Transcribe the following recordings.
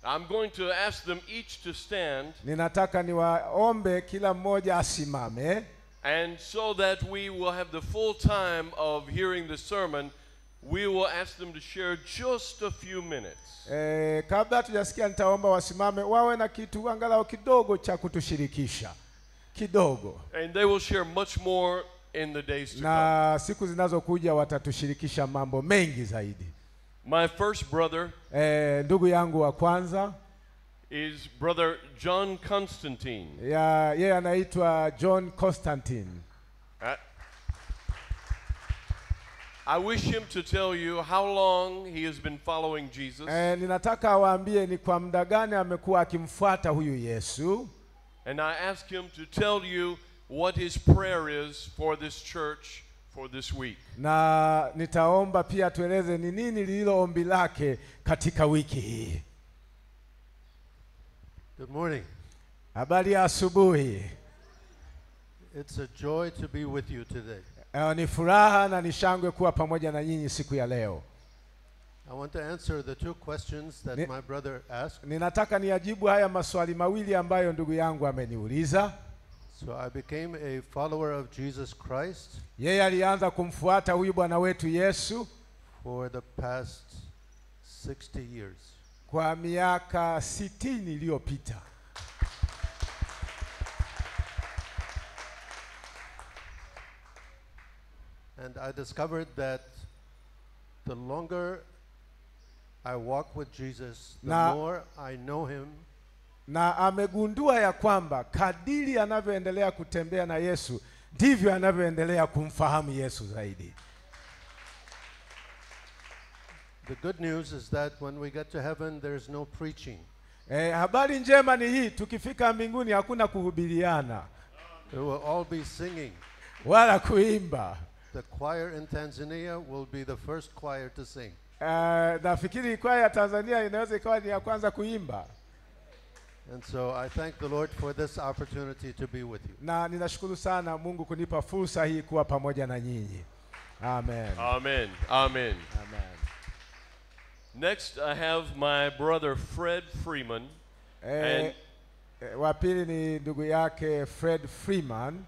I'm going to ask them each to stand. Ninataka niwaombe kila mmoja asimame. And so that we will have the full time of hearing the sermon, we will ask them to share just a few minutes. Kabla tujasikia nitaomba wasimame wawe na kitu angalau kidogo cha kutushirikisha. Kidogo. And they will share much more in the days to come. Na siku zinazokuja watatushirikisha mambo mengi zaidi. My first brother ndugu yangu wa kwanza is Brother John Constantine. Yeye anaitwa John Constantine. I wish him to tell you how long he has been following Jesus. Ninataka awaambie ni kwa muda gani amekuwa akimfuata huyu Yesu. And I ask him to tell you what his prayer is for this church for this week. Na nitaomba pia tueleze ni nini lilo ombi lake katika wiki hii. Good morning. Habari ya asubuhi. It's a joy to be with you today. Ni furaha na ni shangwe kuwa pamoja na nyinyi siku ya leo. I want to answer the two questions that my brother asked. Ninataka niyajibu haya maswali mawili ambayo ndugu yangu ameniuliza. So I became a follower of Jesus Christ. Yeye alianza kumfuata huyu Bwana wetu Yesu for the past 60 years. Kwa miaka 60 iliyopita. And I discovered that the longer I walk with Jesus, the more I know him. Na amegundua ya kwamba kadiri anavyoendelea kutembea na Yesu ndivyo anavyoendelea kumfahamu Yesu zaidi. The good news is that when we get to heaven there's no preaching. Habari njema ni hii, tukifika mbinguni hakuna kuhubiriana. We will all be singing. Wala kuimba. The choir in Tanzania will be the first choir to sing. Nafikiri kwaya ya Tanzania inaweza ikawa ni ya kwanza kuimba. And so I thank the Lord for this opportunity to be with you. Na ninashukuru sana Mungu kunipa fursa hii kuwa pamoja na nyinyi. Amen. Amen. Amen. Amen. Next I have my brother Fred Freeman. Wa pili ni ndugu yake Fred Freeman.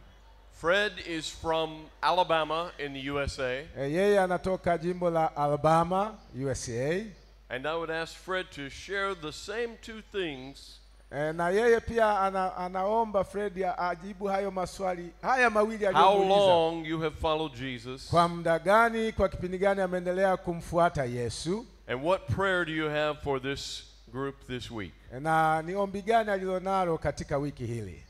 Fred is from Alabama in the USA. Yeye anatoka jimbo la Alabama, USA. And I would ask Fred to share the same two things. Na yeye pia anaomba Fred ajibu hayo maswali haya mawili aliyomuuliza. How long you have followed Jesus? Kwa muda gani, kwa kipindi gani ameendelea kumfuata Yesu? And what prayer do you have for this group this week? Na ni ombi gani alilonalo katika wiki hili?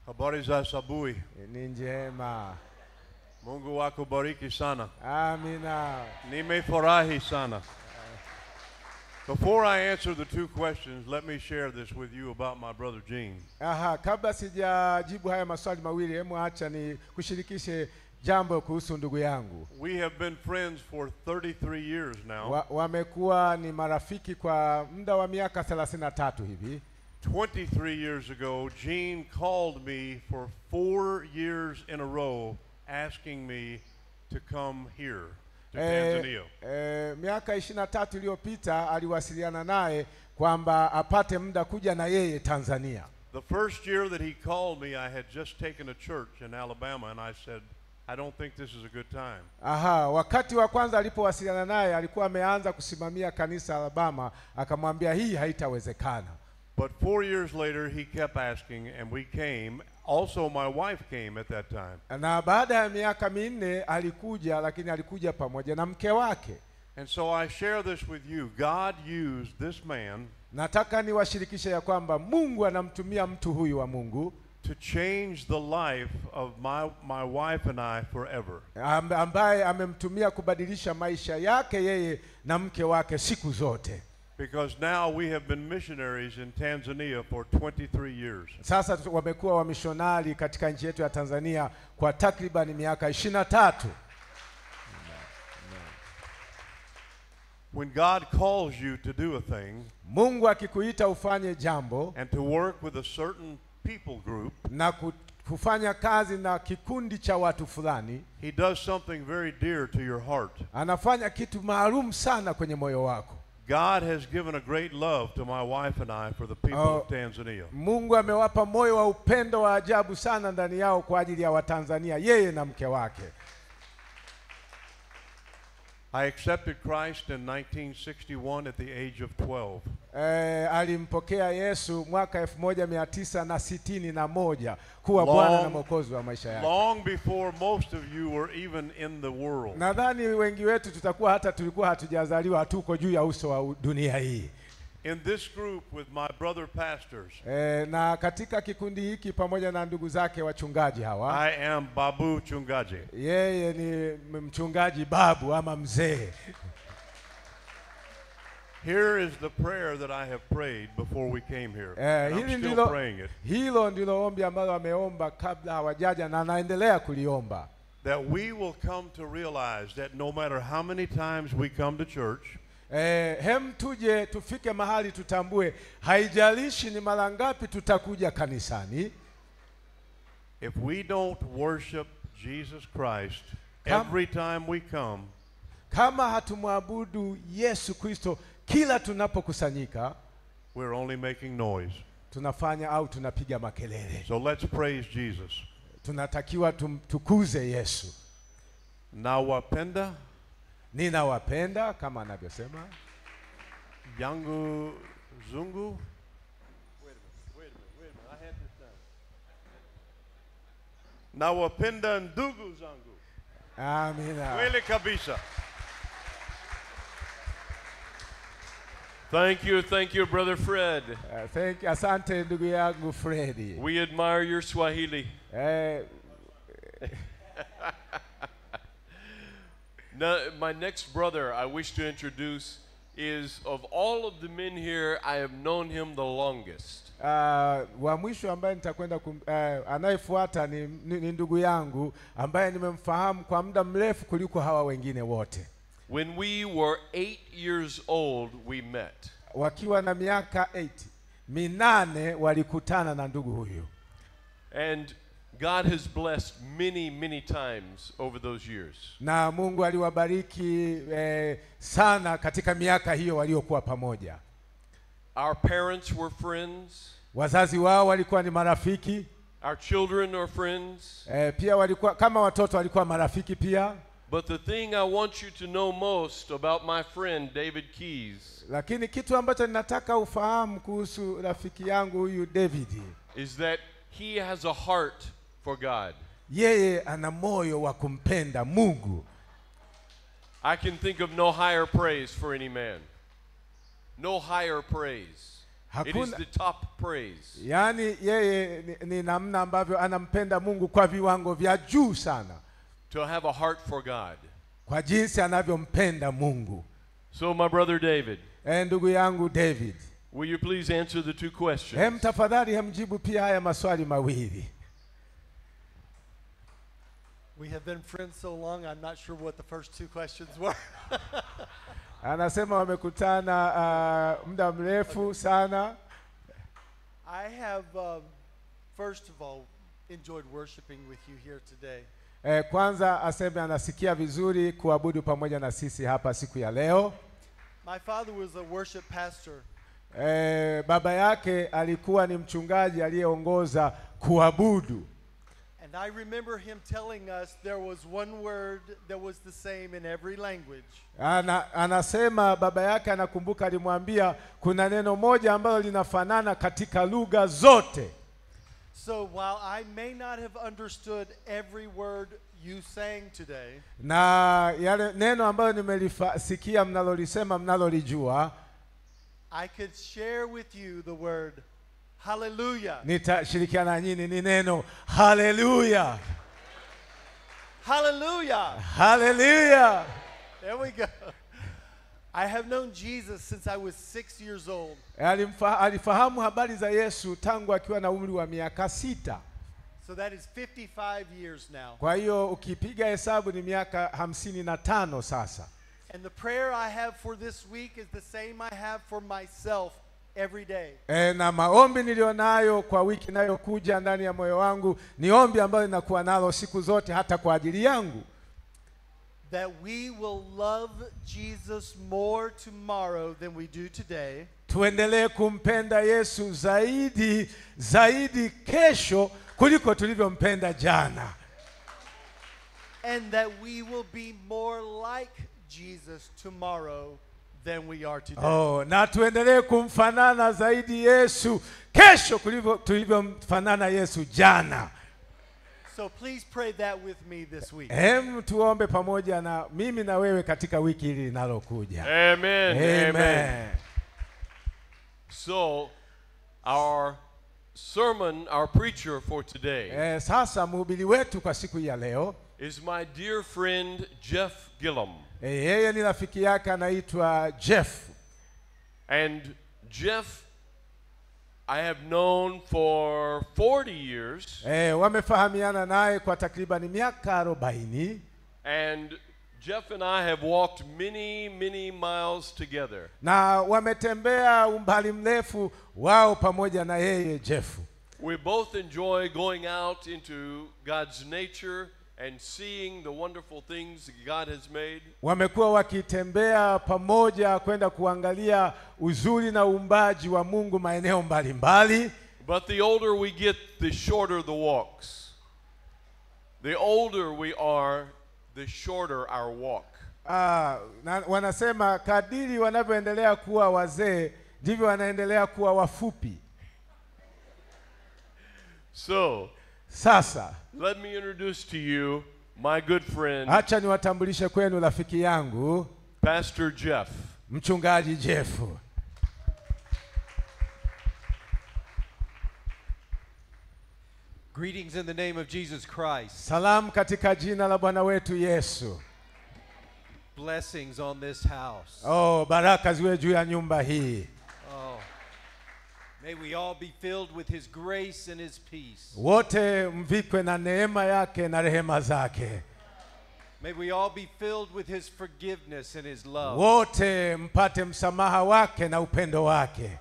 Habari za asubuhi. Ni njema. Mungu akubariki sana. Amina. Nimefurahi sana. Before I answer the two questions, let me share this with you about my brother Gene. Kabla sijajibu haya maswali mawili, hebu acha ni kushirikishe jambo kuhusu ndugu yangu. We have been friends for 33 years now. Wamekuwa ni marafiki kwa muda wa miaka 33 hivi. 23 years ago, Gene called me for 4 years in a row asking me to come here to Tanzania. Miaka 23 iliyopita aliwasiliana naye kwamba apate muda kuja na yeye Tanzania. The first year that he called me, I had just taken a church in Alabama and I said, I don't think this is a good time. Wakati wa kwanza alipowasiliana naye alikuwa ameanza kusimamia kanisa Alabama, akamwambia hii haitawezekana. But 4 years later he kept asking and we came. Also my wife came at that time. Na baada ya miaka 4 alikuja, lakini alikuja pamoja na mke wake. And so I share this with you. God used this man. Nataka niwashirikishe ya kwamba Mungu anamtumia mtu huyu wa Mungu to change the life of my wife and I forever. Ambaye amemtumia kubadilisha maisha yake yeye na mke wake siku zote. Because now we have been missionaries in Tanzania for 23 years. Sasa wamekuwa wamishonari katika nchi yetu ya Tanzania kwa takriban miaka 23. When God calls you to do a thing, Mungu akikuita ufanye jambo and to work with a certain people group, na kufanya kazi na kikundi cha watu fulani, he does something very dear to your heart. Anafanya kitu maalum sana kwenye moyo wako. God has given a great love to my wife and I for the people of Tanzania. Mungu amewapa moyo wa upendo wa ajabu sana ndani yao kwa ajili ya Watanzania, yeye na mke wake. I accepted Christ in 1961 at the age of 12. Alimpokea Yesu mwaka 1961 kuwa Bwana na Mwokozi wa maisha yake. Long before most of you were even in the world. Nadhani wengi wetu tulikuwa hatujazaliwa, hatuko juu ya uso wa dunia hii. In this group with my brother pastors, na katika kikundi hiki pamoja na ndugu zake wachungaji hawa, I am Babu Chungaji. Yeye ni mchungaji babu ama mzee. Here is the prayer that I have prayed before we came here. I'm still praying it. Hilo ndilo ombi ambalo ameomba kabla hawajaja na anaendelea kuliomba. That we will come to realize that no matter how many times we come to church, tuje tufike mahali tutambue haijalishi ni mara ngapi tutakuja kanisani, if we don't worship Jesus Christ every time we come, kama hatumwabudu Yesu Kristo kila tunapokusanyika, we're only making noise. Tunafanya au tunapiga makelele. So let's praise Jesus. Tunatakiwa tumtukuze Yesu. Nawapenda, ninawapenda kama anavyosema yangu zungu. Wait a minute. I had this down. Nawapenda ndugu zangu. Amina. Kweli kabisa. Thank you, Brother Fred. Asante ndugu yangu Freddy. We admire your Swahili. Now, my next brother I wish to introduce is, of all of the men here, I have known him the longest. Wa mwisho ambaye nitakwenda anayefuata ni ndugu yangu ambaye nimemfahamu kwa muda mrefu kuliko hawa wengine wote. When we were 8 years old, we met. Wakiwa na miaka 8 walikutana na ndugu huyu. And God has blessed many times over those years. Na Mungu aliwabariki sana katika miaka hiyo waliokuwa pamoja. Our parents were friends. Wazazi wao walikuwa ni marafiki. Our children are friends. Pia walikuwa kama watoto walikuwa marafiki pia. But the thing I want you to know most about my friend David Keys, lakini kitu ambacho ninataka ufahamu kuhusu rafiki yangu huyu David, is that he has a heart for God. Yeye ana moyo wa kumpenda Mungu. I can think of no higher praise for any man. No higher praise. It is the top praise. Yani yeye ni namna ambavyo anampenda Mungu kwa viwango vya juu sana. To have a heart for God. Kwa jinsi anavyompenda Mungu. So my brother David, ndugu yangu David, will you please answer the two questions? Tafadhali mjibu pia haya maswali mawili. We have been friends so long, I'm not sure what the first two questions were. Anasema wamekutana muda mrefu sana. I have, first of all, enjoyed worshiping with you here today. Kwanza aseme anasikia vizuri kuabudu pamoja na sisi hapa siku ya leo. My father was a worship pastor. Baba yake alikuwa ni mchungaji aliyeongoza kuabudu. And I remember him telling us there was one word that was the same in every language. Anasema baba yake anakumbuka alimwambia kuna neno moja ambalo linafanana katika lugha zote. So while I may not have understood every word you sang today, na yale neno ambalo nimelisikia mnalolisema mnalolijua, I could share with you the word hallelujah. Nitashirikiana nyinyi ni neno hallelujah. Hallelujah. Hallelujah. There we go. I have known Jesus since I was 6 years old. Alifahamu habari za Yesu tangu akiwa na umri wa miaka 6. So that is 55 years now. Kwa hiyo ukipiga hesabu ni miaka 55 sasa. And the prayer I have for this week is the same I have for myself every day. Na maombi nilionayo kwa wiki inayokuja ndani ya moyo wangu ni ombi ambalo ninakuwa nalo siku zote hata kwa ajili yangu. that we will love Jesus more tomorrow than we do today, tuendelee kumpenda Yesu zaidi kesho kuliko tulivyompenda jana, and that we will be more like Jesus tomorrow than we are today. Na tuendelee kumfanana zaidi Yesu kesho kuliko tulivyomfanana Yesu jana. So please pray that with me this week. Tuombe pamoja na mimi na wewe katika wiki hili linalokuja. Amen. Amen. Amen. So, our sermon, our preacher for today Sasa mhubiri wetu kwa siku ya leo is my dear friend Jeff Gillum. yeye ni rafiki yake anaitwa Jeff. And Jeff, I have known for 40 years. Wamefahamiana naye kwa takriban miaka 40. And Jeff and I have walked many, many miles together. Na wametembea umbali mrefu wao pamoja na yeye Jeff. We both enjoy going out into God's nature and seeing the wonderful things God has made. Wamekuwa wakitembea pamoja kwenda kuangalia uzuri na uumbaji wa Mungu maeneo mbalimbali. But the older we get, the shorter the walks. The older we are, the shorter our walk. Wanasema kadiri wanavyoendelea kuwa wazee ndivyo wanaendelea kuwa wafupi. So, sasa let me introduce to you my good friend, acha niwatambulishe kwenu rafiki yangu Pastor Jeff. Mchungaji Jeff. Greetings in the name of Jesus Christ. Salamu katika jina la Bwana wetu Yesu. Blessings on this house. Baraka ziwe juu ya nyumba hii. May we all be filled with his grace and his peace. Wote mvikwe na neema yake na rehema zake. May we all be filled with his forgiveness and his love. Wote mpate msamaha wake na upendo wake.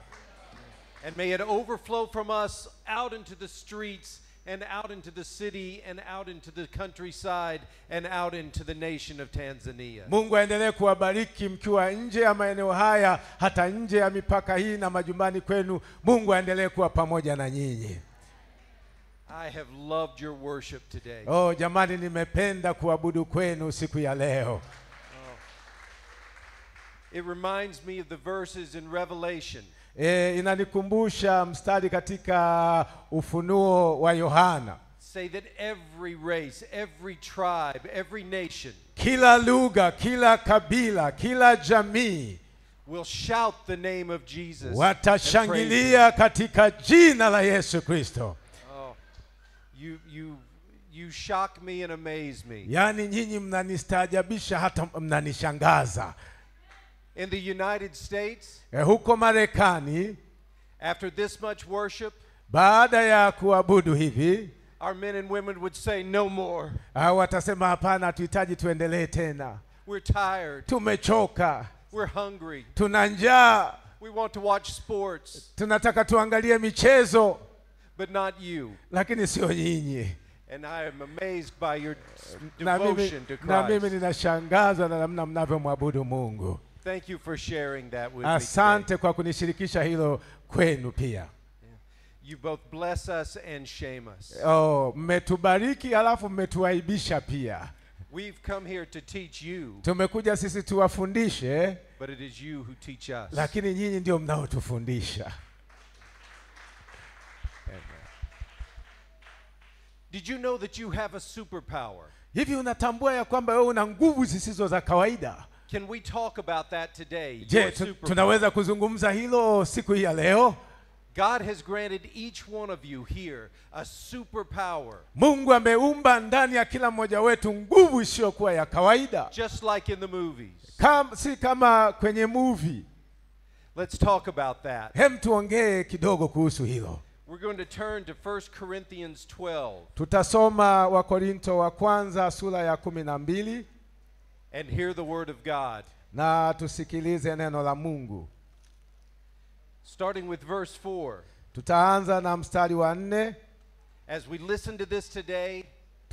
And may it overflow from us out into the streets and out into the city and out into the countryside and out into the nation of Tanzania. Mungu aendelee kuwabariki mkiwa nje ya maeneo haya hata nje ya mipaka hii na majumbani kwenu. Mungu aendelee kuwa pamoja na nyinyi. I have loved your worship today. Jamani, nimependa kuabudu kwenu siku ya leo. It reminds me of the verses in Revelation. Inanikumbusha mstari katika Ufunuo wa Yohana. Say that every race, every tribe, every nation, kila lugha, kila kabila, kila jamii will shout the name of Jesus. watashangilia katika jina la Yesu Kristo. You shock me and amaze me. Yani nyinyi mnanistaajabisha hata mnanishangaza. In the United States, huko Marekani, after this much worship, baada ya kuabudu hivi, our men and women would say no more. Watasema hapana, tuhitaji tuendelee tena. We're tired. Tumechoka. We're hungry. Tuna njaa. We want to watch sports. Tunataka tuangalie michezo. But not you. Lakini sio nyinyi. And I am amazed by your devotion to Christ. Na mimi ninashangazwa na namna mnavyomwabudu Mungu. Thank you for sharing that with me. Asante kwa kunishirikisha hilo kwenu pia. You both bless us and shame us. Mmetubariki alafu mmetuaibisha pia. We've come here to teach you. Tumekuja sisi tuwafundishe. But it is you who teach us. Lakini nyinyi ndio mnaotufundisha. Did you know that you have a superpower? Hivi unatambua ya kwamba wewe una nguvu zisizo za kawaida? Can we talk about that today? Je, tunaweza kuzungumza hilo siku hii ya leo? God has granted each one of you here a superpower. Mungu ameumba ndani ya kila mmoja wetu nguvu isiyokuwa ya kawaida. Just like in the movies. Si kama kwenye movie. Let's talk about that. Hem, tuongee kidogo kuhusu hilo. We're going to turn to 1 Corinthians 12. Tutasoma Wakorinto wa kwanza sura ya 12 and hear the word of God. Na tusikilize neno la Mungu. Starting with verse 4. Tutaanza na mstari wa 4. As we listen to this today,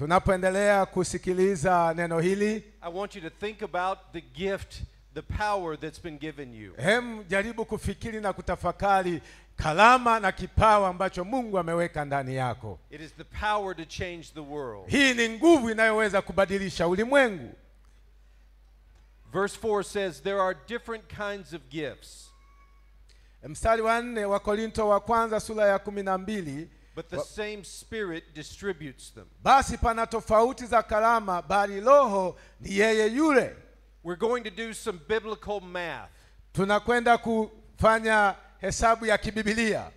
Tunapoendelea kusikiliza neno hili, I want you to think about the gift, the power that's been given you. jaribu kufikiri na kutafakari kalama na kipawa ambacho Mungu ameweka ndani yako. It is the power to change the world. Hii ni nguvu inayoweza kubadilisha ulimwengu. Verse 4 says there are different kinds of gifts. Mstari wa 4 wa Korinto wa kwanza sura ya 12, But the same Spirit distributes them. basi pana tofauti za kalama, bali Roho ni yeye yule. We're going to do some biblical math. Tunakwenda kufanya hesabu ya kibibilia.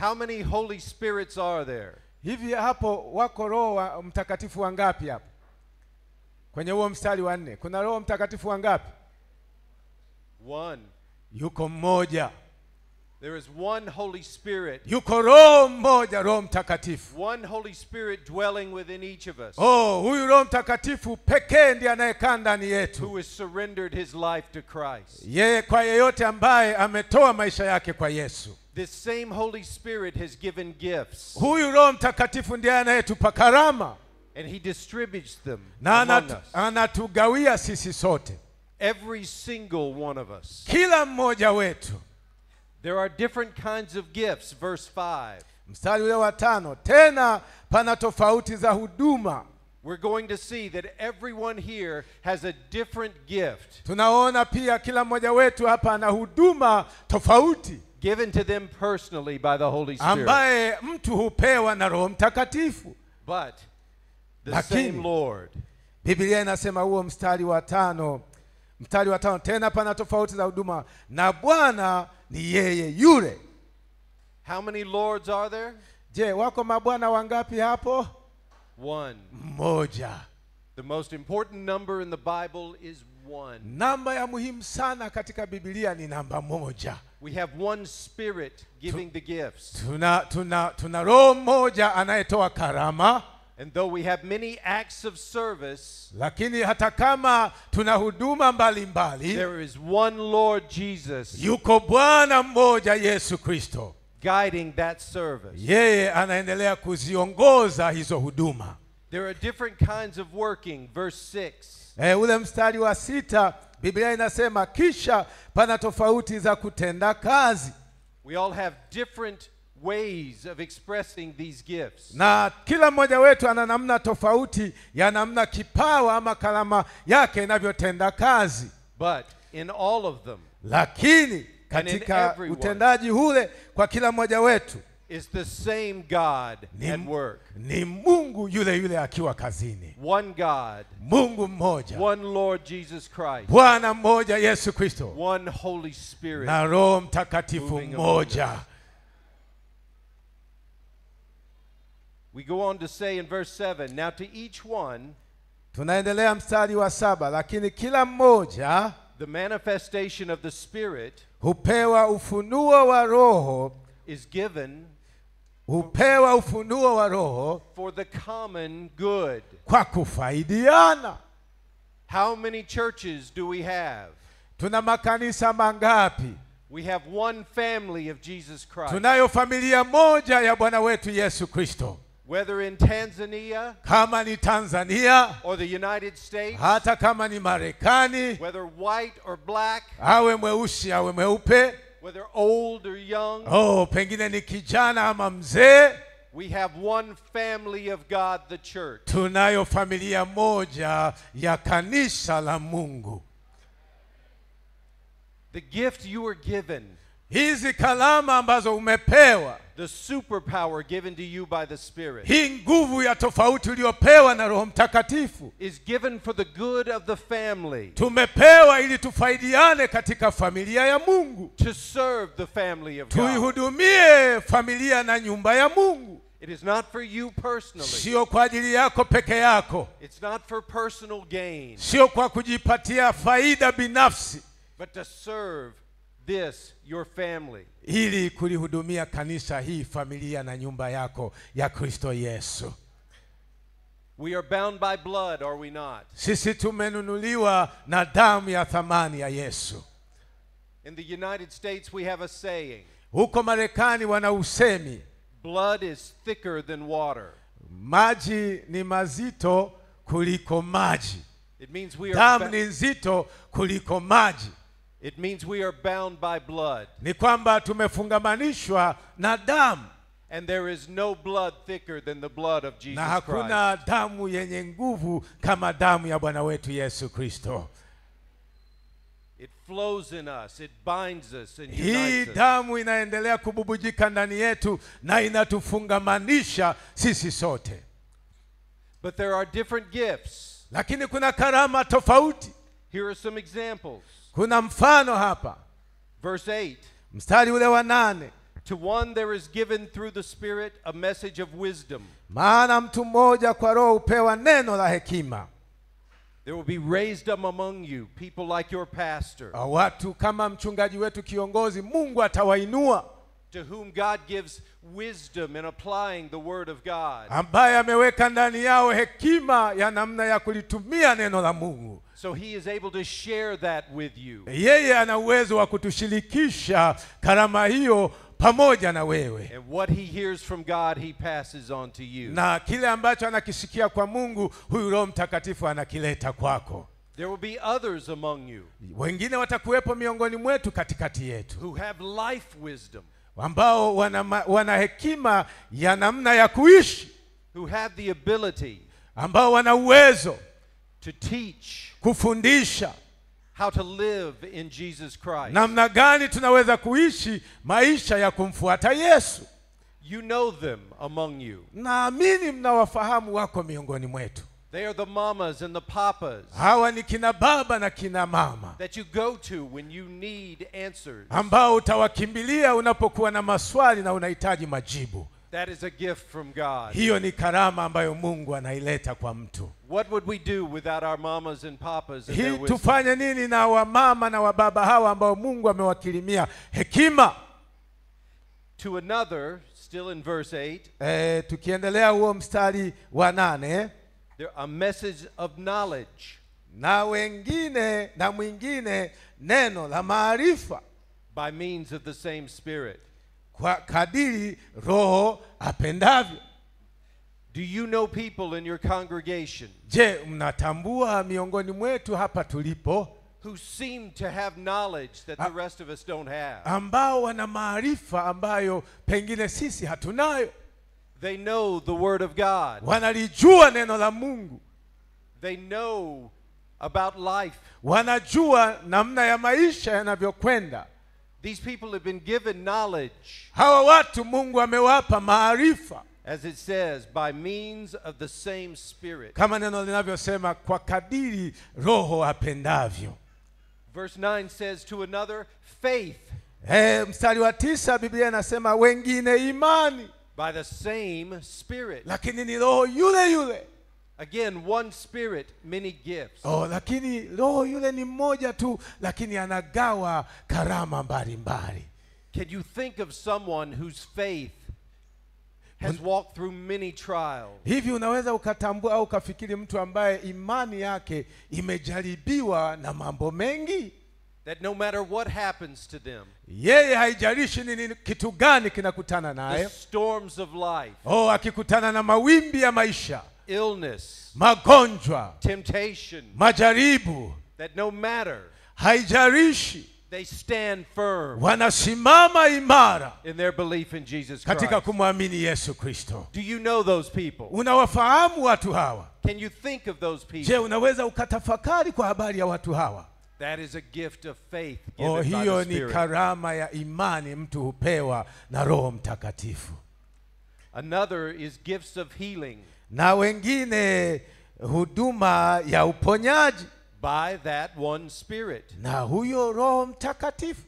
How many Holy Spirits are there? Hivi hapo wako Roho wa Mtakatifu wangapi hapo? Kwenye huo mstari wa 4 kuna Roho Mtakatifu wangapi? One. Yuko mmoja. There is one Holy Spirit. Yuko Roho mmoja, Roho Mtakatifu. One Holy Spirit dwelling within each of us. Huyu Roho Mtakatifu pekee ndiye anayekaa ndani yetu. Who has surrendered his life to Christ. Yeye kwa yeyote ambaye ametoa maisha yake kwa Yesu. This same Holy Spirit has given gifts. Huyu Roho Mtakatifu ndiye anayetupa karama. And he distributes them Na among us. anatugawia sisi sote. Every single one of us. Kila mmoja wetu. There are different kinds of gifts. Verse 5. Mstari ule wa 5, tena pana tofauti za huduma. We're going to see that everyone here has a different gift. Tunaona pia kila mmoja wetu hapa ana huduma tofauti Given to them personally by the Holy Spirit. ambaye mtu hupewa na Roho Mtakatifu. But the Lakini, same Lord. Biblia inasema huo mstari wa 5, tena pana tofauti za huduma na Bwana ni yeye yule. How many lords are there? Je, wako mabwana wangapi hapo? One. Mmoja. The most important number in the Bible is one. Namba ya muhimu sana katika Biblia ni namba 1. We have one Spirit giving the gifts. Tuna Roho mmoja anayetoa karama. And though we have many acts of service, Lakini hata kama tuna huduma mbalimbali, there is one Lord Jesus yuko Bwana mmoja Yesu Kristo. guiding that service. Yeye anaendelea kuziongoza hizo huduma. There are different kinds of working. Verse 6. Ule mstari wa 6, Biblia inasema kisha pana tofauti za kutenda kazi. We all have different ways of expressing these gifts. Na kila mmoja wetu ana namna tofauti ya namna kipawa ama kalama yake inavyotenda kazi. But in all of them Lakini katika everyone, utendaji ule kwa kila mmoja wetu is the same God at work. ni Mungu yule yule akiwa kazini. One God, Mungu mmoja, one Lord Jesus Christ, Bwana mmoja Yesu Kristo, one Holy Spirit. na Roho Mtakatifu moving among mmoja. us. We go on to say in verse 7, now to each one, Tunaendelea mstari wa 7, lakini kila mmoja the manifestation of the Spirit hupewa ufunuo wa Roho, is given for the common good. kwa kufaidiana. How many churches do we have? Tuna makanisa mangapi? We have one family of Jesus Christ. Tunayo familia moja ya Bwana wetu Yesu Kristo. Whether in Tanzania Kama ni Tanzania, or the United States, hata kama ni Marekani, whether white or black, awe mweusi awe mweupe, whether old or young, pengine ni kijana ama mzee, we have one family of God, the church. tunayo familia moja ya kanisa la Mungu. The gift you were given, Hizi kalama ambazo umepewa, the superpower given to you by the Spirit, hii nguvu ya tofauti uliyopewa na Roho Mtakatifu, is given for the good of the family, tumepewa ili tufaidiane katika familia ya Mungu. to serve the family of God. Tuihudumie familia na nyumba ya Mungu. It is not for you personally. Sio kwa ajili yako peke yako, It's not for personal gain, sio kwa kujipatia faida binafsi, but to serve this, your family. ili kulihudumia kanisa hii, familia na nyumba yako ya Kristo Yesu. We are bound by blood, are we not? Sisi tumenunuliwa na damu ya thamani ya Yesu. In the United States we have a saying, Huko Marekani wana usemi, blood is thicker than water. Maji ni mazito kuliko maji. It means we are Damu ni nzito kuliko maji. It means we are bound by blood. Ni kwamba tumefungamanishwa na damu. And there is no blood thicker than the blood of Jesus Na hakuna Christ. damu yenye nguvu kama damu ya Bwana wetu Yesu Kristo. It flows in us, it binds us and Hii unites us. damu inaendelea kububujika ndani yetu na inatufungamanisha sisi sote. But there are different gifts. Lakini kuna karama tofauti. Here are some examples. Kuna mfano hapa. Verse 8. Mstari ule wa 8. To one there is given through the Spirit a message of wisdom. Maana mtu mmoja kwa Roho hupewa neno la hekima. There will be raised up among you people like your pastor, Watu kama mchungaji wetu kiongozi, Mungu atawainua, to whom God gives wisdom in applying the word of God. ambaye ameweka ndani yao hekima ya namna ya kulitumia neno la Mungu. So he is able to share that with you. Yeye ana uwezo wa kutushirikisha karama hiyo pamoja na wewe. And what he hears from God, he passes on to you. Na kile ambacho anakisikia kwa Mungu, huyu Roho Mtakatifu anakileta kwako. There will be others among you Wengine watakuwepo miongoni mwetu, katikati yetu, who have life wisdom, ambao wana hekima ya namna ya kuishi, who have the ability ambao wana uwezo to teach kufundisha how to live in Jesus Christ. namna gani tunaweza kuishi maisha ya kumfuata Yesu. You know them among you. Naamini mnawafahamu wako miongoni mwetu. They are the mamas and the papas Hawa ni kina baba na kina mama that you go to when you need answers. ambao utawakimbilia unapokuwa na maswali na unahitaji majibu. That is a gift from God. Hiyo ni karama ambayo Mungu anaileta kwa mtu. What would we do without our mamas and papas and their Hii wisdom? tufanye nini na wamama na wababa hawa ambao Mungu amewakirimia hekima? To another, still in verse 8, Tukiendelea huo mstari wa 8, there a message of knowledge na wengine na mwingine neno la maarifa by means of the same Spirit. kwa kadiri Roho apendavyo. Do you know people in your congregation Je, mnatambua miongoni mwetu hapa tulipo who seem to have knowledge that the rest of us don't have? ambao wana maarifa ambayo pengine sisi hatunayo? They know the Word of God. Wanalijua neno la Mungu, They know about life. wanajua namna ya maisha yanavyokwenda. These people have been given knowledge, Hawa watu Mungu amewapa maarifa, as it says, by means of the same Spirit. kama neno linavyosema, kwa kadiri Roho apendavyo. Verse 9 says, to another, faith Mstari wa 9 Biblia inasema wengine imani, by the same Spirit. lakini ni Roho yule yule. Again, one Spirit, many gifts. Lakini Roho yule ni mmoja tu, lakini anagawa karama mbalimbali. Can you think of someone whose faith has walked through many trials? Hivi unaweza ukatambua au ukafikiri mtu ambaye imani yake imejaribiwa na mambo mengi? That no matter what happens to them, Yeye haijalishi nini, kitu gani kinakutana the naye. storms of life, Akikutana na mawimbi ya maisha, illness, magonjwa, temptation, majaribu, that no matter, haijalishi, they stand firm wanasimama imara in their belief in Jesus katika Christ. kumwamini Yesu Kristo. Do you know those people? Unawafahamu watu hawa? Can you think of those Je, people? unaweza ukatafakari kwa habari ya watu hawa? That is a gift of faith given by Hiyo the ni Spirit. karama ya imani mtu hupewa na Roho Mtakatifu. Another is gifts of healing Na wengine huduma ya uponyaji by that one Spirit. na huyo Roho Mtakatifu.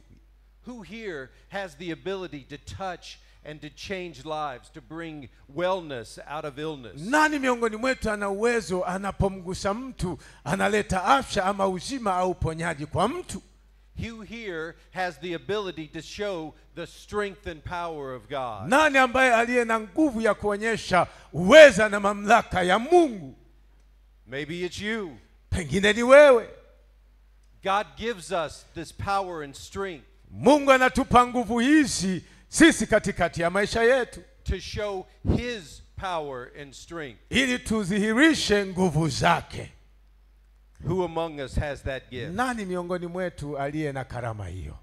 Who here has the ability to touch and to change lives, to bring wellness out of illness? Nani miongoni mwetu ana uwezo, anapomgusa mtu analeta afya ama uzima au uponyaji kwa mtu? Who here has the ability to show the strength and power of God? Nani ambaye aliye na nguvu ya kuonyesha uweza na mamlaka ya Mungu? Maybe it's you. Pengine ni wewe. God gives us this power and strength Mungu anatupa nguvu hizi sisi katikati ya maisha yetu, to show His power and strength. ili tuzihirishe nguvu zake. Who among us has that gift? Nani miongoni mwetu aliye na karama hiyo?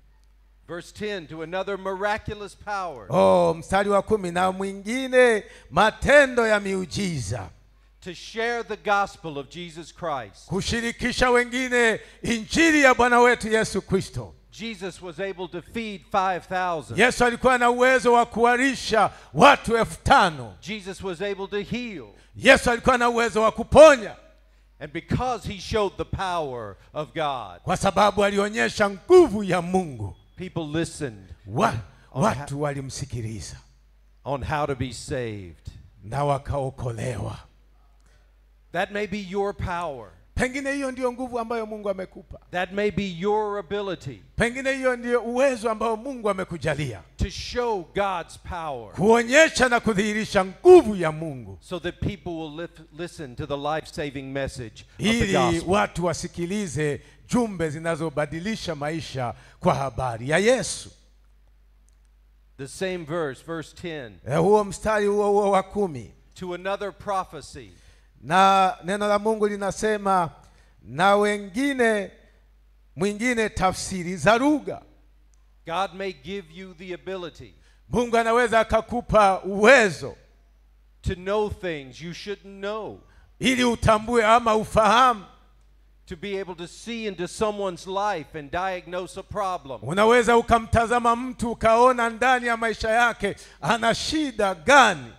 Verse 10, to another miraculous power. Mstari wa 10, na mwingine matendo ya miujiza, To share the gospel of Jesus Christ. kushirikisha wengine injili ya Bwana wetu Yesu Kristo. Jesus was able to feed 5,000. Yesu alikuwa na uwezo wa kuwalisha watu 5,000. Jesus was able to heal. Yesu alikuwa na uwezo wa kuponya, And because he showed the power of God, kwa sababu alionyesha nguvu ya Mungu. people listened Watu walimsikiliza on how to be saved. na wakaokolewa. That may be your power. Pengine hiyo ndiyo nguvu ambayo Mungu amekupa. That may be your ability Pengine hiyo ndiyo uwezo ambao Mungu amekujalia, to show God's power kuonyesha na kudhihirisha nguvu ya Mungu, so that people will listen to the life-saving message of the ili gospel. watu wasikilize jumbe zinazobadilisha maisha kwa habari ya Yesu. The same verse 10. Huo mstari huo wa 10. To another prophecy. Na neno la Mungu linasema na mwingine tafsiri za lugha. God may give you the ability Mungu anaweza akakupa uwezo to know things you shouldn't know, ili utambue ama ufahamu. to be able to see into someone's life and diagnose a problem. Unaweza ukamtazama mtu ukaona ndani ya maisha yake ana shida gani.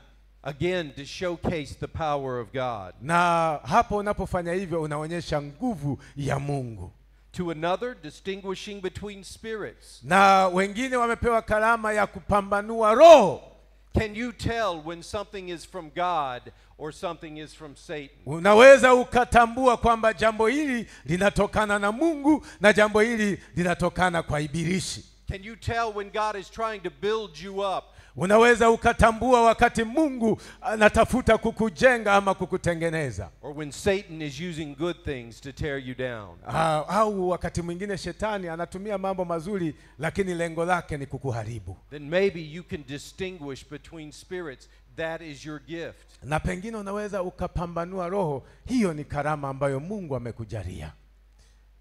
Again, to showcase the power of God. Na hapo unapofanya hivyo unaonyesha nguvu ya Mungu. To another, distinguishing between spirits. Na wengine wamepewa karama ya kupambanua roho. Can you tell when something is from God or something is from Satan? Unaweza ukatambua kwamba jambo hili linatokana na Mungu na jambo hili linatokana kwa ibilisi. Can you tell when God is trying to build you up? Unaweza ukatambua wakati Mungu anatafuta kukujenga ama kukutengeneza. Or when Satan is using good things to tear you down. Au wakati mwingine shetani anatumia mambo mazuri lakini lengo lake ni kukuharibu. Then maybe you can distinguish between spirits. That is your gift. Na pengine unaweza ukapambanua roho. Hiyo ni karama ambayo Mungu amekujalia.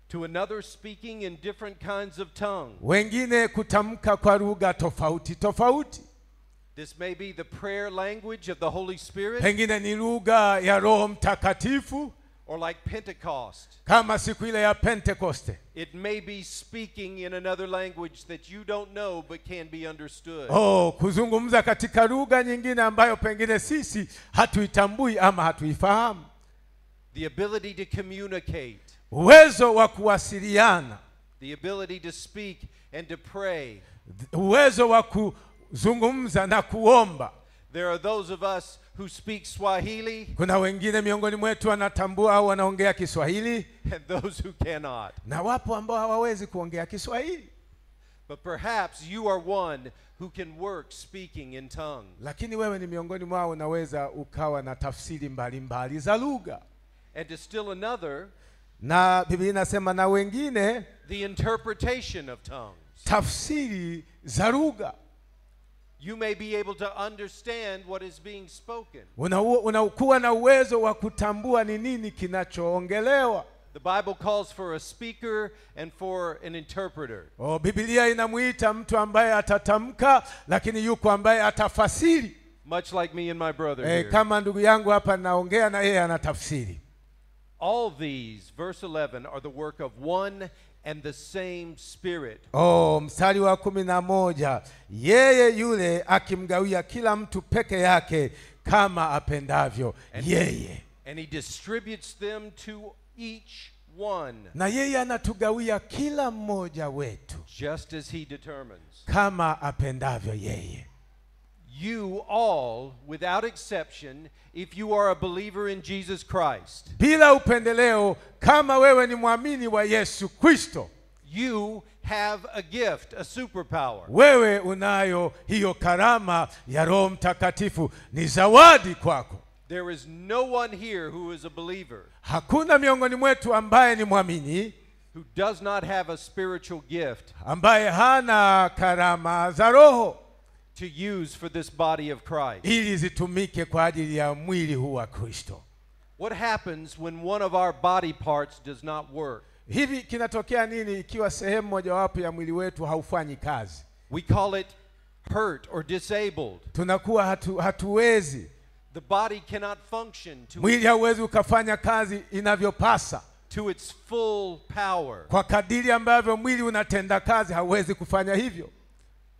To another, speaking in different kinds of tongues. Wengine kutamka kwa lugha tofauti tofauti. This may be the prayer language of the Holy Spirit. Pengine ni lugha ya Roho Mtakatifu. Or like Pentecost. Kama siku ile ya Pentekoste. It may be speaking in another language that you don't know but can be understood. Kuzungumza katika lugha nyingine ambayo pengine sisi hatuitambui ama hatuifahamu. The ability to communicate. Uwezo wa kuwasiliana. The ability to speak and to pray. Uwezo wa kuzungumza na kuomba. There are those of us who speak Swahili. Kuna wengine miongoni mwetu wanatambua au wanaongea Kiswahili. And those who cannot. Na wapo ambao hawawezi kuongea Kiswahili. But perhaps you are one who can work speaking in tongues. Lakini wewe ni miongoni mwao, unaweza ukawa na tafsiri mbalimbali za lugha. And to still another, na Biblia inasema na wengine the interpretation of tongues. Tafsiri za lugha. You may be able to understand what is being spoken. Unakuwa na uwezo wa kutambua ni nini kinachoongelewa. The Bible calls for a speaker and for an interpreter. Biblia inamuita mtu ambaye atatamka lakini yuko ambaye atafasiri. Much like me and my brother here. Kama ndugu yangu hapa naongea na yeye anatafsiri. All these, verse 11, are the work of one and the same Spirit. Mstari wa 11, yeye yule akimgawia kila mtu peke yake kama apendavyo yeye. And he distributes them to each one. Na yeye anatugawia kila mmoja wetu just as he determines. Kama apendavyo yeye. You all, without exception, if you are a believer in Jesus Christ, bila upendeleo, kama wewe ni muamini wa Yesu Kristo, you have a gift, a superpower. Wewe unayo hiyo karama ya Roho Mtakatifu, ni zawadi kwako. There is no one here who is a believer. Hakuna miongoni mwetu ambaye ni muamini who does not have a spiritual gift. Ambaye hana karama za roho. to use for this body of Christ. ili zitumike kwa ajili ya mwili huu wa Kristo. What happens when one of our body parts does not work? Hivi kinatokea nini ikiwa sehemu mojawapo ya mwili wetu haufanyi kazi? We call it hurt or disabled. Tunakuwa hatuwezi. The body cannot function Mwili hauwezi ukafanya kazi inavyopasa. to its full power. Kwa kadiri ambavyo mwili unatenda kazi hauwezi kufanya hivyo.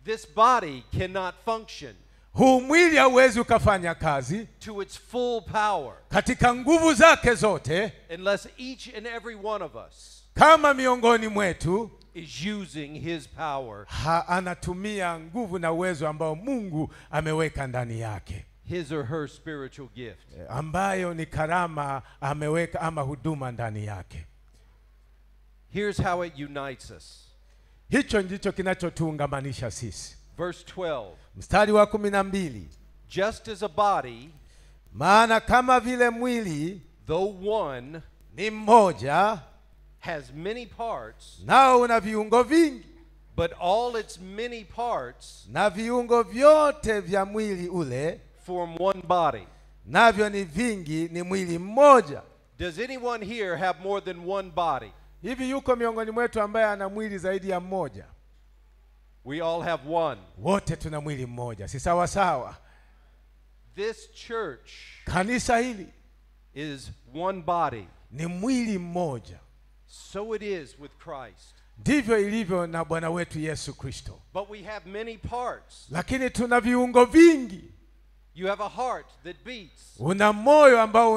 This body cannot function Huu mwili hauwezi ukafanya kazi to its full power katika nguvu zake zote unless each and every one of us kama miongoni mwetu is using his power, anatumia nguvu na uwezo ambao Mungu ameweka ndani yake, his or her spiritual gift. ambayo ni karama ameweka ama huduma ndani yake. Here's how it unites us. Hicho ndicho kinachotuungamanisha sisi. Verse 12. Mstari wa 12. Just as a body, Maana kama vile mwili though one, ni mmoja, has many parts, nao una viungo vingi, but all its many parts na viungo vyote vya mwili ule form one body. navyo ni vingi, ni mwili mmoja. Does anyone here have more than one body? Hivi yuko miongoni mwetu ambaye ana mwili zaidi ya mmoja? We all have one. Wote tuna mwili mmoja, si sawa sawa? This church Kanisa hili is one body. ni mwili mmoja. So it is with Christ. Ndivyo ilivyo na Bwana wetu Yesu Kristo. But we have many parts. Lakini tuna viungo vingi. You have a heart that beats. Una moyo ambao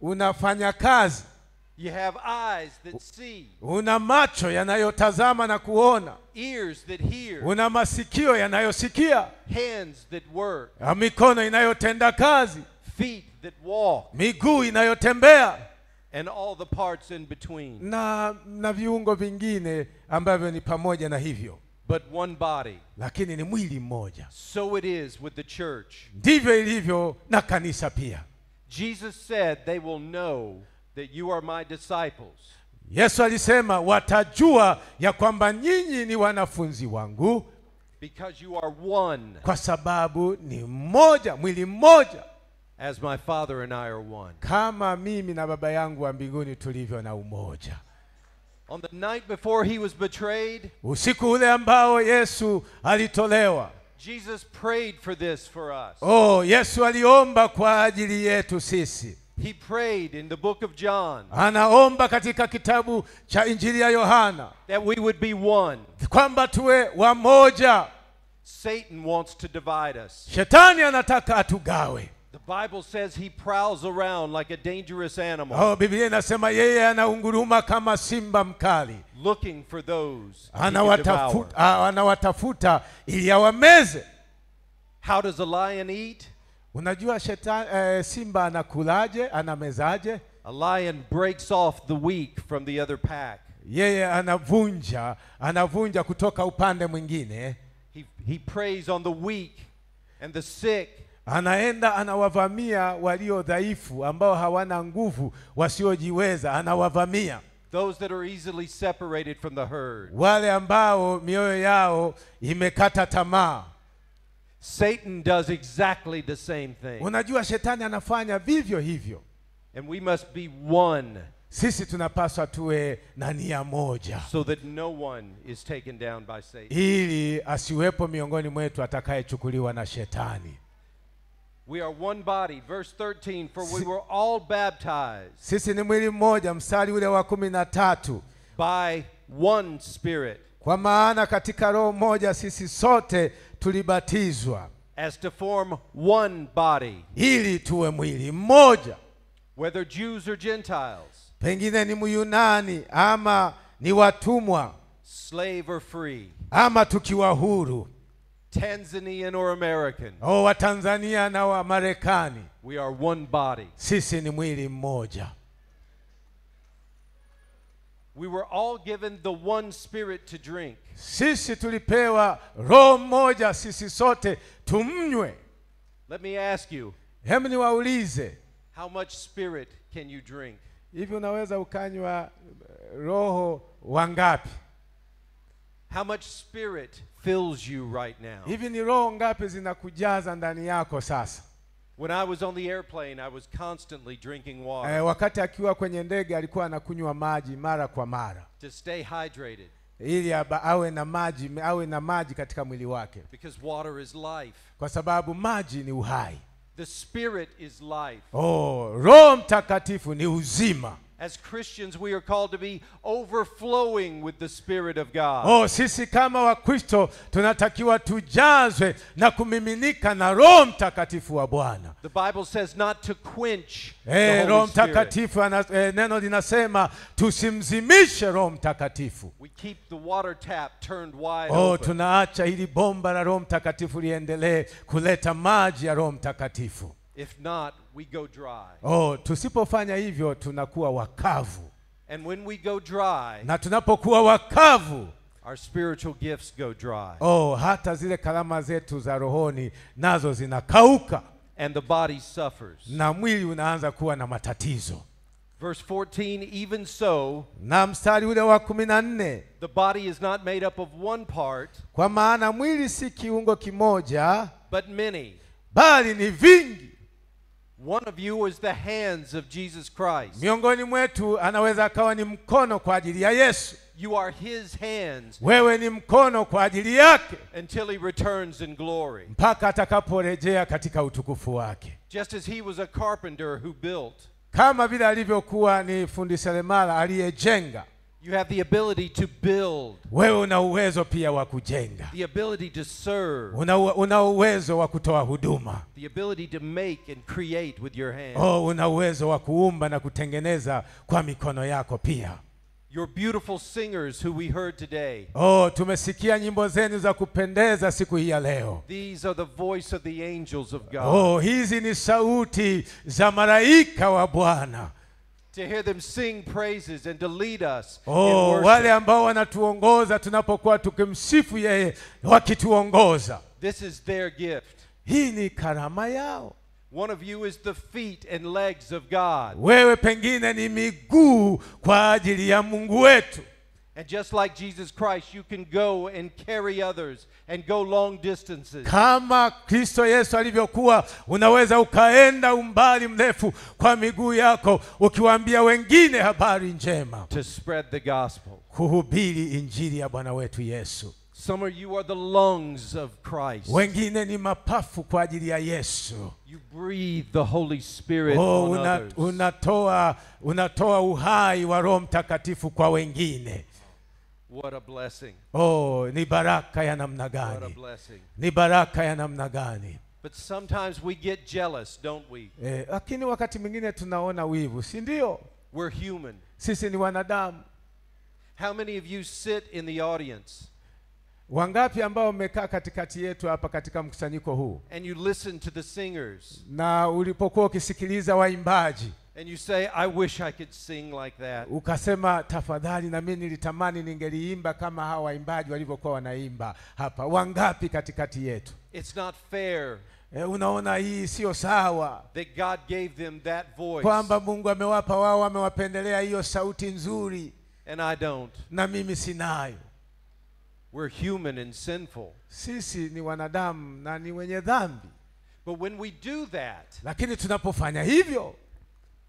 unafanya kazi. You have eyes that see. Una macho yanayotazama na kuona. Ears that hear. Una masikio yanayosikia. Hands that work. Mikono inayotenda kazi. Feet that walk. Miguu inayotembea. And all the parts in between. Na viungo vingine ambavyo ni pamoja na hivyo. But one body. Lakini ni mwili mmoja. So it is with the church. Ndivyo ilivyo na kanisa pia. Jesus said they will know that you are my disciples. Yesu alisema watajua ya kwamba nyinyi ni wanafunzi wangu because you are one. Kwa sababu ni mmoja, mwili mmoja. As my Father and I are one. Kama mimi na Baba yangu wa mbinguni tulivyo na umoja. On the night before he was betrayed, usiku ule ambao Yesu alitolewa, Jesus prayed for this for us. Yesu aliomba kwa ajili yetu sisi. He prayed in the book of John. Anaomba katika kitabu cha Injili ya Yohana that we would be one. Kwamba tuwe wamoja. Satan wants to divide us. Shetani anataka atugawe. The Bible says he prowls around like a dangerous animal. Biblia inasema yeye anaunguruma kama simba mkali. Looking for those anawatafuta ili awameze. How does a lion eat? Unajua simba anakulaje, anamezaje? A lion breaks off the weak from the other pack. Yeye anavunja kutoka upande mwingine. He preys on the weak and the sick. Anaenda anawavamia walio dhaifu ambao hawana nguvu, wasiojiweza, anawavamia. Those that are easily separated from the herd. Wale ambao mioyo yao imekata tamaa. Satan does exactly the same thing. Unajua shetani anafanya vivyo hivyo. And we must be one. Sisi tunapaswa tuwe na nia moja. So that no one is taken down by Satan. Ili asiwepo miongoni mwetu atakayechukuliwa na shetani. We are one body, verse 13, for we were all baptized. Sisi ni mwili mmoja, mstari ule wa 13. By one Spirit. Kwa maana katika roho moja sisi sote tulibatizwa. As to form one body. Ili tuwe mwili mmoja. Whether Jews or Gentiles. Pengine ni Myunani ama ni watumwa. Slave or free. Ama tukiwa huru. Tanzanian or American. Wa Tanzania na wa Marekani. We are one body. Sisi ni mwili mmoja. We were all given the one Spirit to drink. Sisi tulipewa roho mmoja sisi sote tumnywe. Let me ask you. Hebu niwaulize. How much Spirit can you drink? Hivi unaweza ukanywa roho wangapi? How much Spirit fills you right now. Hivi ni roho ngapi zinakujaza ndani yako sasa? When I was on the airplane, I was constantly drinking water Wakati akiwa kwenye ndege alikuwa anakunywa maji mara kwa mara to stay hydrated, ili awe na maji katika mwili wake, because water is life. kwa sababu maji ni uhai. The Spirit is life. Roho Mtakatifu ni uzima. As Christians, we are called to be overflowing with the Spirit of God. Sisi kama Wakristo tunatakiwa tujazwe na kumiminika na Roho Mtakatifu wa Bwana. The Bible says not to quench the Roho Holy Spirit. Mtakatifu neno linasema tusimzimishe Roho Mtakatifu. We keep the water tap turned wide open. Tunaacha hili bomba la Roho Mtakatifu liendelee kuleta maji ya Roho Mtakatifu. If not, we go dry. Tusipofanya hivyo tunakuwa wakavu. And when we go dry, Na tunapokuwa wakavu, our spiritual gifts go dry. hata zile karama zetu za rohoni nazo zinakauka. And the body suffers. Na mwili unaanza kuwa na matatizo. Verse 14, even so, Na mstari ule wa 14, the body is not made up of one part, kwa maana mwili si kiungo kimoja, but many. bali ni vingi. One of you is the hands of Jesus Christ. Miongoni mwetu anaweza akawa ni mkono kwa ajili ya Yesu. You are his hands Wewe ni mkono kwa ajili yake until he returns in glory. mpaka atakaporejea katika utukufu wake. Just as he was a carpenter who built, Kama vile alivyokuwa ni fundi seremala aliyejenga, you have the ability to build, wewe una uwezo pia wa kujenga. the ability to serve, Una uwezo wa kutoa huduma. the ability to make and create with your hands. Una uwezo wa kuumba na kutengeneza kwa mikono yako pia. Your beautiful singers who we heard today, Tumesikia nyimbo zenu za kupendeza siku hii ya leo. these are the voice of the angels of God. Hizi ni sauti za malaika wa Bwana. To hear them sing praises and to lead us in Wale worship. ambao wanatuongoza tunapokuwa tukimsifu yeye, wakituongoza. This is their gift. Hii ni karama yao. One of you is the feet and legs of God. Wewe pengine ni miguu kwa ajili ya Mungu wetu. And just like Jesus Christ, you can go and carry others and go long distances. Kama Kristo Yesu alivyokuwa, unaweza ukaenda umbali mrefu kwa miguu yako ukiwaambia wengine habari njema, To spread the gospel. kuhubiri injili ya Bwana wetu Yesu. Some of you are the lungs of Christ. Wengine ni mapafu kwa ajili ya Yesu. You breathe the Holy Spirit on others. Unatoa uhai wa Roho Mtakatifu kwa wengine. What a blessing. Ni baraka ya namna What a gani? blessing. Ni baraka ya namna gani? But sometimes we get jealous, don't we? Lakini wakati mwingine tunaona wivu, si ndio? We're human. Sisi ni wanadamu. How many of you sit in the audience Wangapi ambao wamekaa katikati yetu hapa katika mkusanyiko huu, and you listen to the singers na ulipokuwa ukisikiliza waimbaji and you say, I wish I could sing like that. ukasema, tafadhali na mimi nilitamani ningeliimba kama hawa waimbaji walivyokuwa wanaimba hapa? Wangapi katikati yetu? It's not fair Unaona hii sio sawa, that God gave them that voice kwamba Mungu amewapa wao, amewapendelea hiyo sauti nzuri and I don't. na mimi sinayo. We're human and sinful. Sisi ni wanadamu na ni wenye dhambi, But when we do that, lakini tunapofanya hivyo,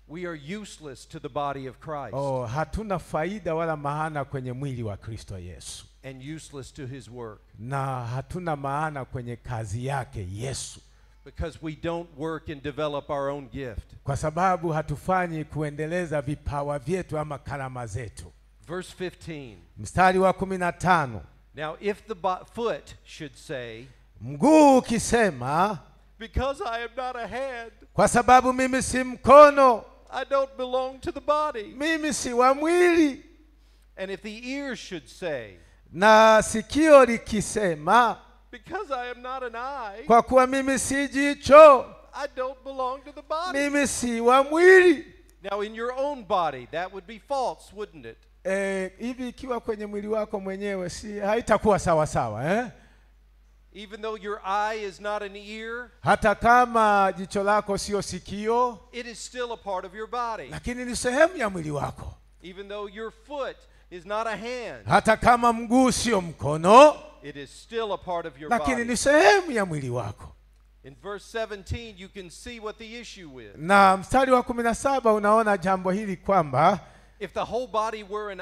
we are useless to the body of Christ hatuna faida wala maana kwenye mwili wa Kristo Yesu, and useless to his work, na hatuna maana kwenye kazi yake Yesu, because we don't work and develop our own gift. kwa sababu hatufanyi kuendeleza vipawa vyetu ama karama zetu. Verse 15. Mstari wa 15, Now if the foot should say, mguu ukisema, because I am not a hand, kwa sababu mimi si mkono, I don't belong to the body. mimi si wa mwili, And if the ear should say, na sikio likisema, because I am not an eye, kwa kuwa mimi si jicho, I don't belong to the body. mimi si wa mwili. Now in your own body, that would be false, wouldn't it? Hivi ikiwa kwenye mwili wako mwenyewe, si haitakuwa sawa sawa, Even though your eye is not an ear, Hata kama jicho lako sio sikio, it is still a part of your body. lakini ni sehemu ya mwili wako. Even though your foot is not a hand, hata kama mguu sio mkono, it is still a part of your lakini body. ni sehemu ya mwili wako. In verse 17, you can see what the issue is. Na mstari wa 17 unaona jambo hili kwamba If the whole body were an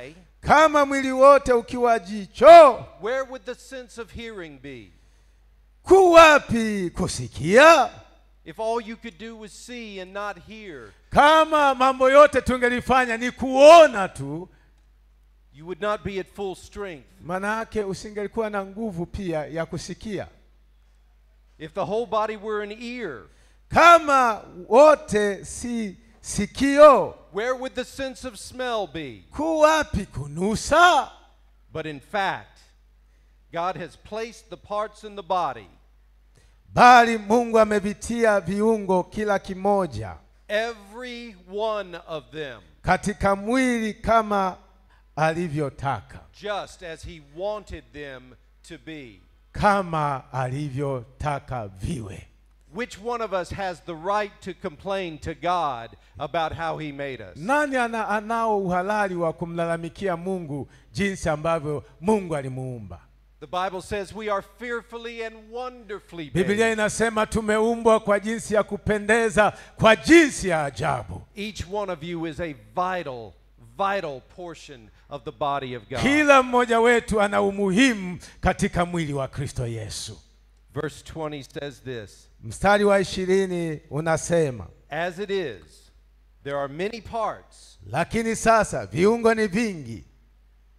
eye, kama mwili wote ukiwa jicho, where would the sense of hearing be? kuwapi kusikia? If all you could do was see and not hear, Kama mambo yote tungelifanya ni kuona tu, you would not be at full strength. maana yake usingelikuwa na nguvu pia ya kusikia. If the whole body were an ear, Kama wote si sikio, where would the sense of smell be? kuwapi kunusa? But in fact, God has placed the parts in the body, Bali Mungu amevitia viungo kila kimoja every one of them, katika mwili kama alivyotaka, just as He wanted them to be. kama alivyotaka viwe. Which one of us has the right to complain to God about how He made us? Nani anao uhalali wa kumlalamikia Mungu jinsi ambavyo Mungu alimuumba? The Bible says we are fearfully and wonderfully Biblia made. inasema tumeumbwa kwa jinsi ya kupendeza, kwa jinsi ya ajabu. Each one of you is a vital portion of the body of God. Kila mmoja wetu ana umuhimu katika mwili wa Kristo Yesu. Verse 20 says this, Mstari wa 20 unasema, as it is, there are many parts. lakini sasa viungo ni vingi.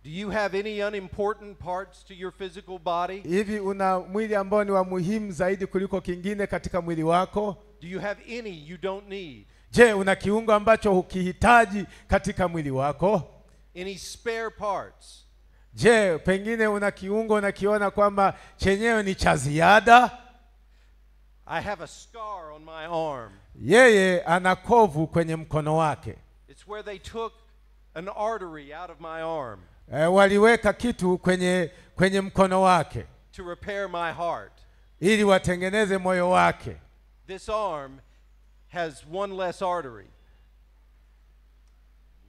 Do you have any unimportant parts to your physical body? Hivi una mwili ambao ni wa muhimu zaidi kuliko kingine katika mwili wako? Do you have any you don't need? Je, una kiungo ambacho hukihitaji katika mwili wako? Any spare parts? Je, pengine una kiungo unakiona kwamba chenyewe ni cha ziada? I have a scar on my arm. Yeye ana kovu kwenye mkono wake. It's where they took an artery out of my arm Waliweka kitu kwenye mkono wake to repair my heart. ili watengeneze moyo wake. This arm has one less artery.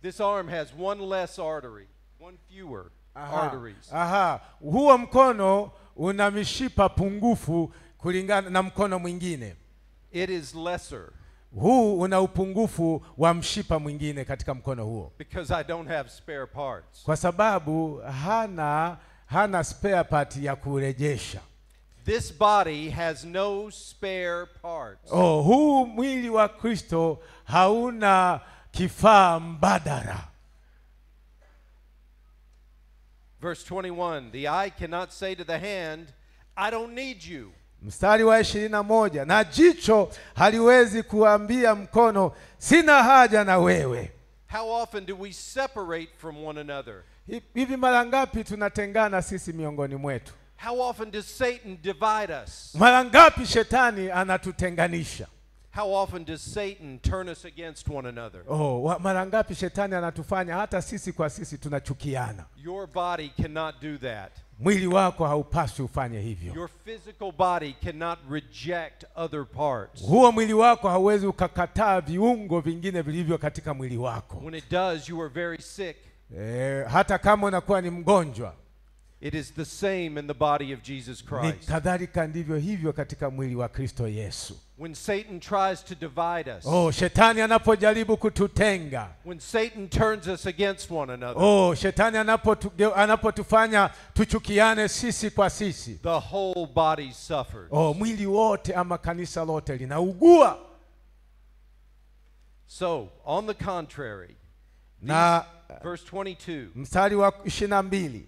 This arm has one less artery, one fewer arteries. Huo mkono una mishipa pungufu kulingana na mkono mwingine. It is lesser Huu una upungufu wa mshipa mwingine katika mkono huo, because I don't have spare parts. kwa sababu hana spare part ya kurejesha. This body has no spare parts. Huu mwili wa Kristo hauna kifaa mbadala. Verse 21, the eye cannot say to the hand, I don't need you. Mstari wa 21, na jicho haliwezi kuambia mkono, sina haja na wewe. How often do we separate from one another? Hivi mara ngapi tunatengana sisi miongoni mwetu? How often does Satan divide us? Mara ngapi shetani anatutenganisha? How often does Satan turn us against one another? Mara ngapi shetani anatufanya hata sisi kwa sisi tunachukiana? Your body cannot do that. Mwili wako haupaswi ufanye hivyo. Your physical body cannot reject other parts. Huo mwili wako hauwezi ukakataa viungo vingine vilivyo katika mwili wako. When it does, you are very sick. Hata kama unakuwa ni mgonjwa. It is the same in the body of Jesus Ni Christ. kadhalika ndivyo hivyo katika mwili wa Kristo Yesu. When Satan tries to divide us, Shetani anapojaribu kututenga, when Satan turns us against one another, shetani anapotufanya tuchukiane sisi kwa sisi, the whole body suffers. mwili wote ama kanisa lote linaugua. So, on the contrary, Na verse 22, mstari wa 22,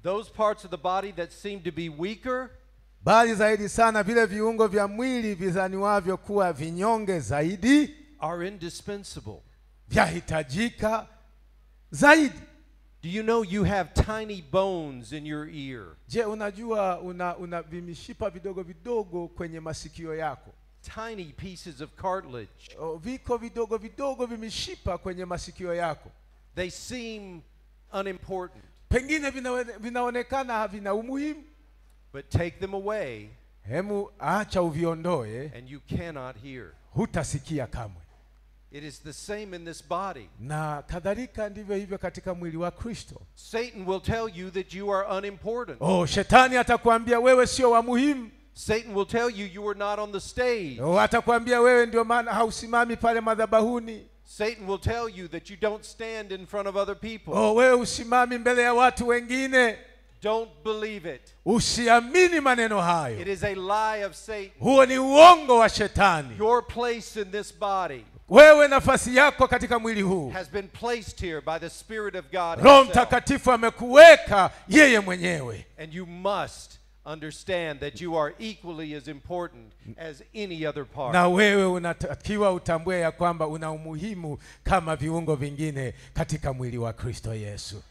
those parts of the body that seem to be weaker, bali zaidi sana vile viungo vya mwili vizaniwavyo kuwa vinyonge zaidi, are indispensable. vyahitajika zaidi. Do you know you have tiny bones in your ear? Je, unajua una vimishipa vidogo vidogo kwenye masikio yako? Tiny pieces of cartilage. Viko vidogo vidogo vimishipa kwenye masikio yako. They seem unimportant. Pengine vinaonekana havina umuhimu. But take them away, Hemu acha uviondoe, and you cannot hear. hutasikia kamwe. It is the same in this body. Na kadhalika ndivyo hivyo katika mwili wa Kristo. Satan will tell you that you are unimportant. Shetani atakwambia wewe sio wa muhimu. Satan will tell you you are not on the stage. Atakwambia wewe ndio maana hausimami pale madhabahuni. Satan will tell you that you don't stand in front of other people. Wewe usimami mbele ya watu wengine. Don't believe it. Usiamini maneno hayo. It is a lie of Satan. Huo ni uongo wa Shetani. Your place in this body wewe nafasi yako katika mwili huu has been placed here by the Spirit of God Roho himself. Mtakatifu amekuweka yeye mwenyewe. And you must understand that you are equally as important as any other part. Na wewe unatakiwa utambue ya kwamba una umuhimu kama viungo vingine katika mwili wa Kristo Yesu.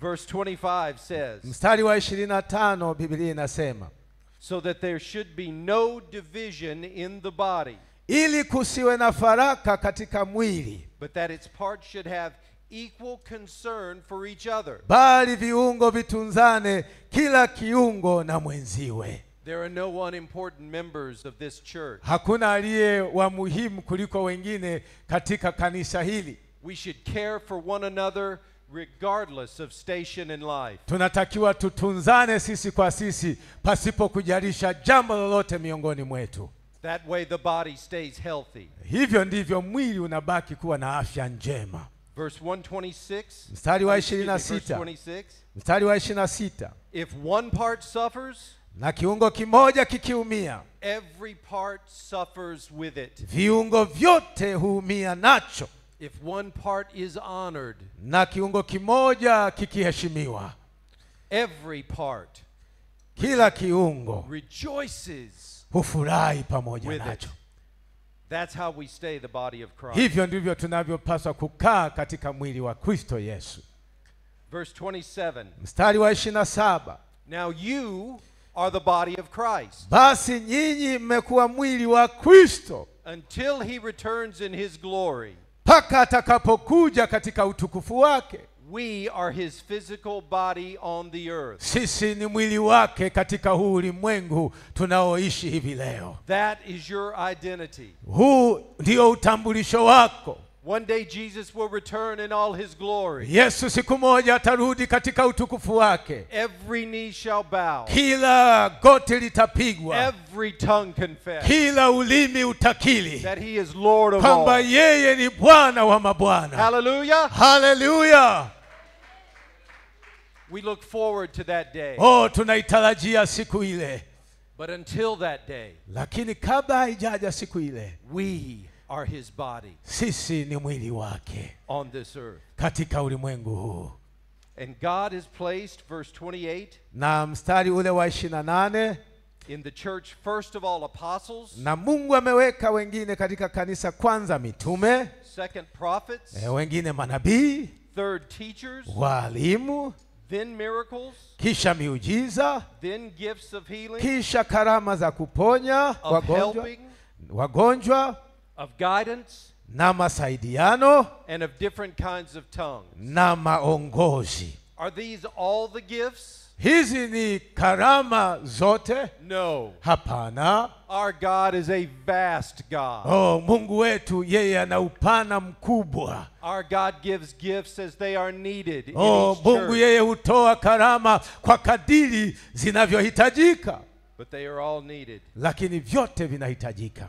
Verse 25 says, mstari wa 25 Biblia inasema, so that there should be no division in the body, ili kusiwe na faraka katika mwili, but that its parts should have equal concern for each other. bali viungo vitunzane kila kiungo na mwenziwe. There are no unimportant members of this church. Hakuna aliye wa muhimu kuliko wengine katika kanisa hili. We should care for one another regardless of station in life. Tunatakiwa tutunzane sisi kwa sisi pasipo kujalisha jambo lolote miongoni mwetu. That way the body stays healthy. Hivyo ndivyo mwili unabaki kuwa na afya njema. Verse 126. Mstari wa Verse 26. 26. Mstari wa 26. If one part suffers, na kiungo kimoja kikiumia, every part suffers with it. viungo vyote huumia nacho. If one part is honored, na kiungo kimoja kikiheshimiwa, every part, kila kiungo rejoices hufurahi pamoja with it. nacho. That's how we stay the body of Christ. Hivyo ndivyo tunavyopaswa kukaa katika mwili wa Kristo Yesu. Verse 27. Mstari wa 27. Now you are the body of Christ. Basi nyinyi mmekuwa mwili wa Kristo until he returns in his glory. Mpaka atakapokuja katika utukufu wake. We are his physical body on the earth. Sisi ni mwili wake katika huu ulimwengu tunaoishi hivi leo. That is your identity. Huu ndio utambulisho wako. One day Jesus will return in all his glory. Yesu siku moja atarudi katika utukufu wake. Every knee shall bow. Kila goti litapigwa. Every tongue confess. Kila ulimi utakiri that he is Lord of all. kwamba yeye ni Bwana wa mabwana. Hallelujah. Hallelujah. We look forward to that day. Tunaitarajia siku ile. But until that day, lakini kabla haijaja siku ile, we are his body. Sisi ni mwili wake on this earth. Katika ulimwengu huu. And God has placed, verse 28, na mstari ule wa 28, in the church first of all apostles, na Mungu ameweka wengine katika kanisa, kwanza mitume, second prophets, wengine manabii, third teachers, walimu, then miracles, kisha miujiza, then gifts of healing, kisha karama za kuponya wagonjwa, of guidance, na masaidiano, and of different kinds of tongues. na maongozi. Are these all the gifts? Hizi ni karama zote? No. Hapana. Our God is a vast God. Mungu wetu yeye ana upana mkubwa. Our God gives gifts as they are needed in each Mungu yeye hutoa karama kwa kadiri zinavyohitajika. But they are all needed. Lakini vyote vinahitajika.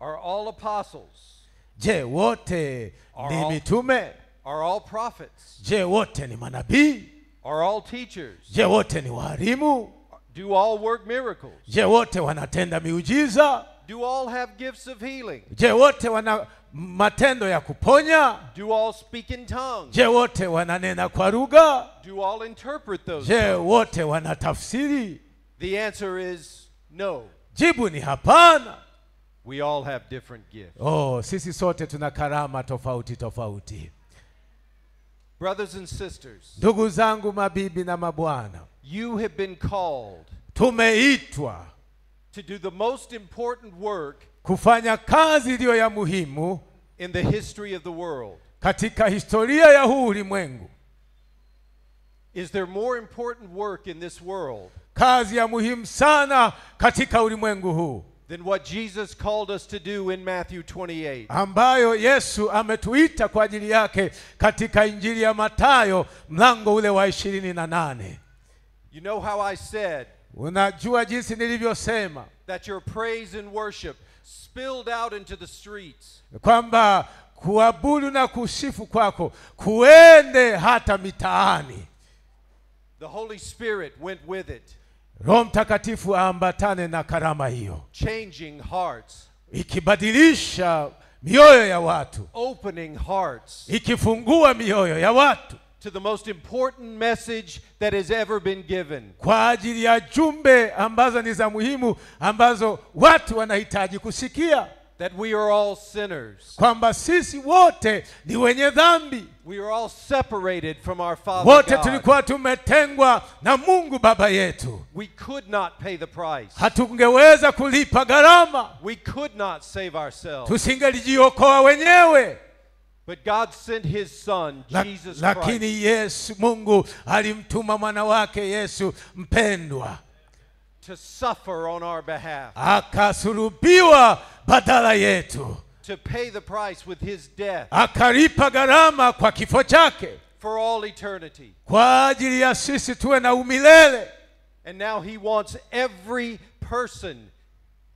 Are all apostles? Je, wote ni mitume? Are all prophets? Je, wote ni manabii? Are all teachers? Je, wote ni walimu? Do all work miracles? Je, wote wanatenda miujiza? Do all have gifts of healing? Je, wote wana matendo ya kuponya? Do all speak in tongues? Je, wote wananena kwa lugha? Do all interpret those Je, tongues? wote wanatafsiri? The answer is no. Jibu ni hapana. We all have different gifts. Sisi sote tuna karama tofauti tofauti. Brothers and sisters, ndugu zangu mabibi na mabwana, you have been called tumeitwa to do the most important work kufanya kazi iliyo ya muhimu in the history of the world. Katika historia ya huu ulimwengu. Is there more important work in this world? Kazi ya muhimu sana katika ulimwengu huu than what Jesus called us to do in Matthew 28. ambayo Yesu ametuita kwa ajili yake katika Injili ya Mathayo mlango ule wa 28. You know how I said Unajua jinsi nilivyosema that your praise and worship spilled out into the streets. kwamba kuabudu na kusifu kwako kuende hata mitaani. The Holy Spirit went with it, Roho Mtakatifu aambatane na karama hiyo, changing hearts, ikibadilisha mioyo ya watu, opening hearts ikifungua mioyo ya watu to the most important message that has ever been given. kwa ajili ya jumbe ambazo ni za muhimu ambazo watu wanahitaji kusikia, That we are all sinners. kwamba sisi wote ni wenye dhambi, We are all separated from our Father wote God. tulikuwa tumetengwa na Mungu Baba yetu. We could not pay the price. Hatungeweza kulipa gharama, We could not save ourselves. tusingelijiokoa wenyewe. But God sent his son, Jesus Christ, Lakini Yesu, Mungu alimtuma mwana wake Yesu mpendwa, to suffer on our behalf, akasulubiwa badala yetu, to pay the price with his death akalipa gharama kwa kifo chake for all eternity. kwa ajili ya sisi tuwe na umilele. And now he wants every person,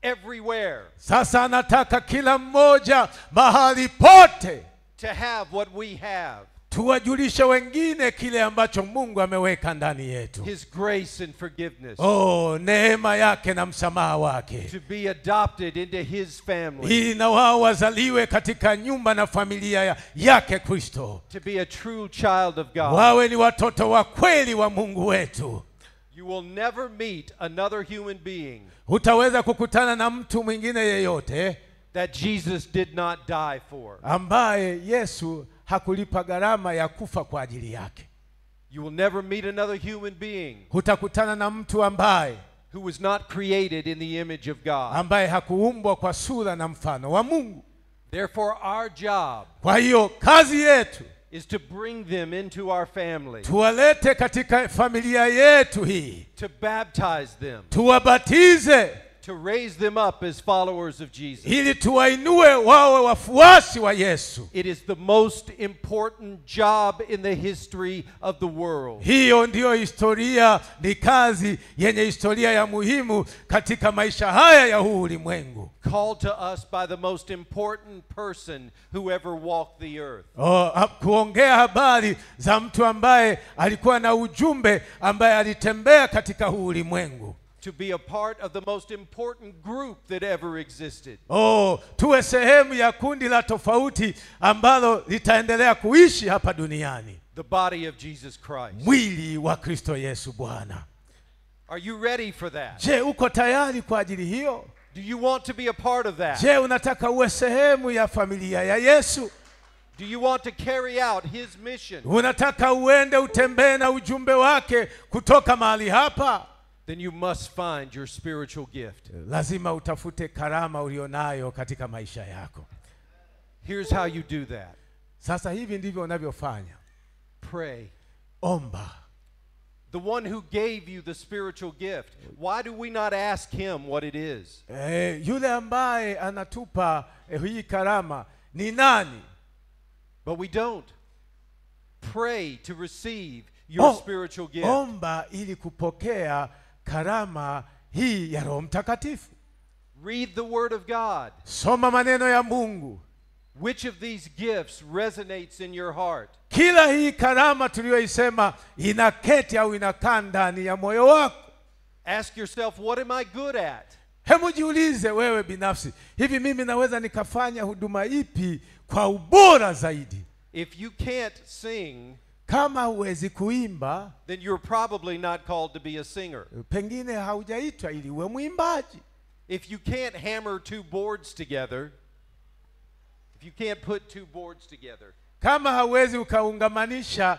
everywhere, Sasa anataka kila mmoja mahali pote to have what we have, tuwajulishe wengine kile ambacho Mungu ameweka ndani yetu. his grace and forgiveness, Oh, neema yake na msamaha wake, to be adopted into his family, ili na wao wazaliwe katika nyumba na familia yake Kristo, to be a true child of God. wawe ni watoto wa kweli wa Mungu wetu. You will never meet another human being Hutaweza kukutana na mtu mwingine yeyote that Jesus did not die for. ambaye Yesu hakulipa gharama ya kufa kwa ajili yake. You will never meet another human being Hutakutana na mtu ambaye who was not created in the image of God. ambaye hakuumbwa kwa sura na mfano wa Mungu. Therefore, our job Kwa hiyo kazi yetu is to bring them into our family, tuwalete katika familia yetu hii, to baptize them, tuwabatize to raise them up as followers of Jesus. ili tuwainue wawe wafuasi wa Yesu. It is the most important job in the history of the world. Hiyo ndiyo historia, ni kazi yenye historia ya muhimu katika maisha haya ya huu ulimwengu. Called to us by the most important person who ever walked the earth. Kuongea habari za mtu ambaye alikuwa na ujumbe, ambaye alitembea katika huu ulimwengu. To be a part of the most important group that ever existed. Tuwe sehemu ya kundi la tofauti ambalo litaendelea kuishi hapa duniani. The body of Jesus Christ. Mwili wa Kristo Yesu Bwana. Are you ready for that? Je, uko tayari kwa ajili hiyo? Do you want to be a part of that? Je, unataka uwe sehemu ya familia ya Yesu? Do you want to carry out his mission? Unataka uende utembee na ujumbe wake kutoka mahali hapa? Then you must find your spiritual gift. Lazima utafute karama ulionayo katika maisha yako. Here's how you do that. Sasa hivi ndivyo unavyofanya. Pray. Omba. The one who gave you the spiritual gift, why do we not ask him what it is? Yule ambaye anatupa hii karama ni nani? But we don't. Pray to receive your spiritual gift. Omba ili kupokea karama hii ya Roho Mtakatifu. Read the word of God. Soma maneno ya Mungu. Which of these gifts resonates in your heart? Kila hii karama tuliyoisema inaketi au inakaa ndani ya moyo wako. Ask yourself, what am I good at? Hebu jiulize wewe binafsi, hivi mimi naweza nikafanya huduma ipi kwa ubora zaidi? If you can't sing, Kama huwezi kuimba, then you're probably not called to be a singer. pengine haujaitwa ili uwe mwimbaji. If you can't hammer two boards together, if you can't put two boards together, Kama hauwezi ukaungamanisha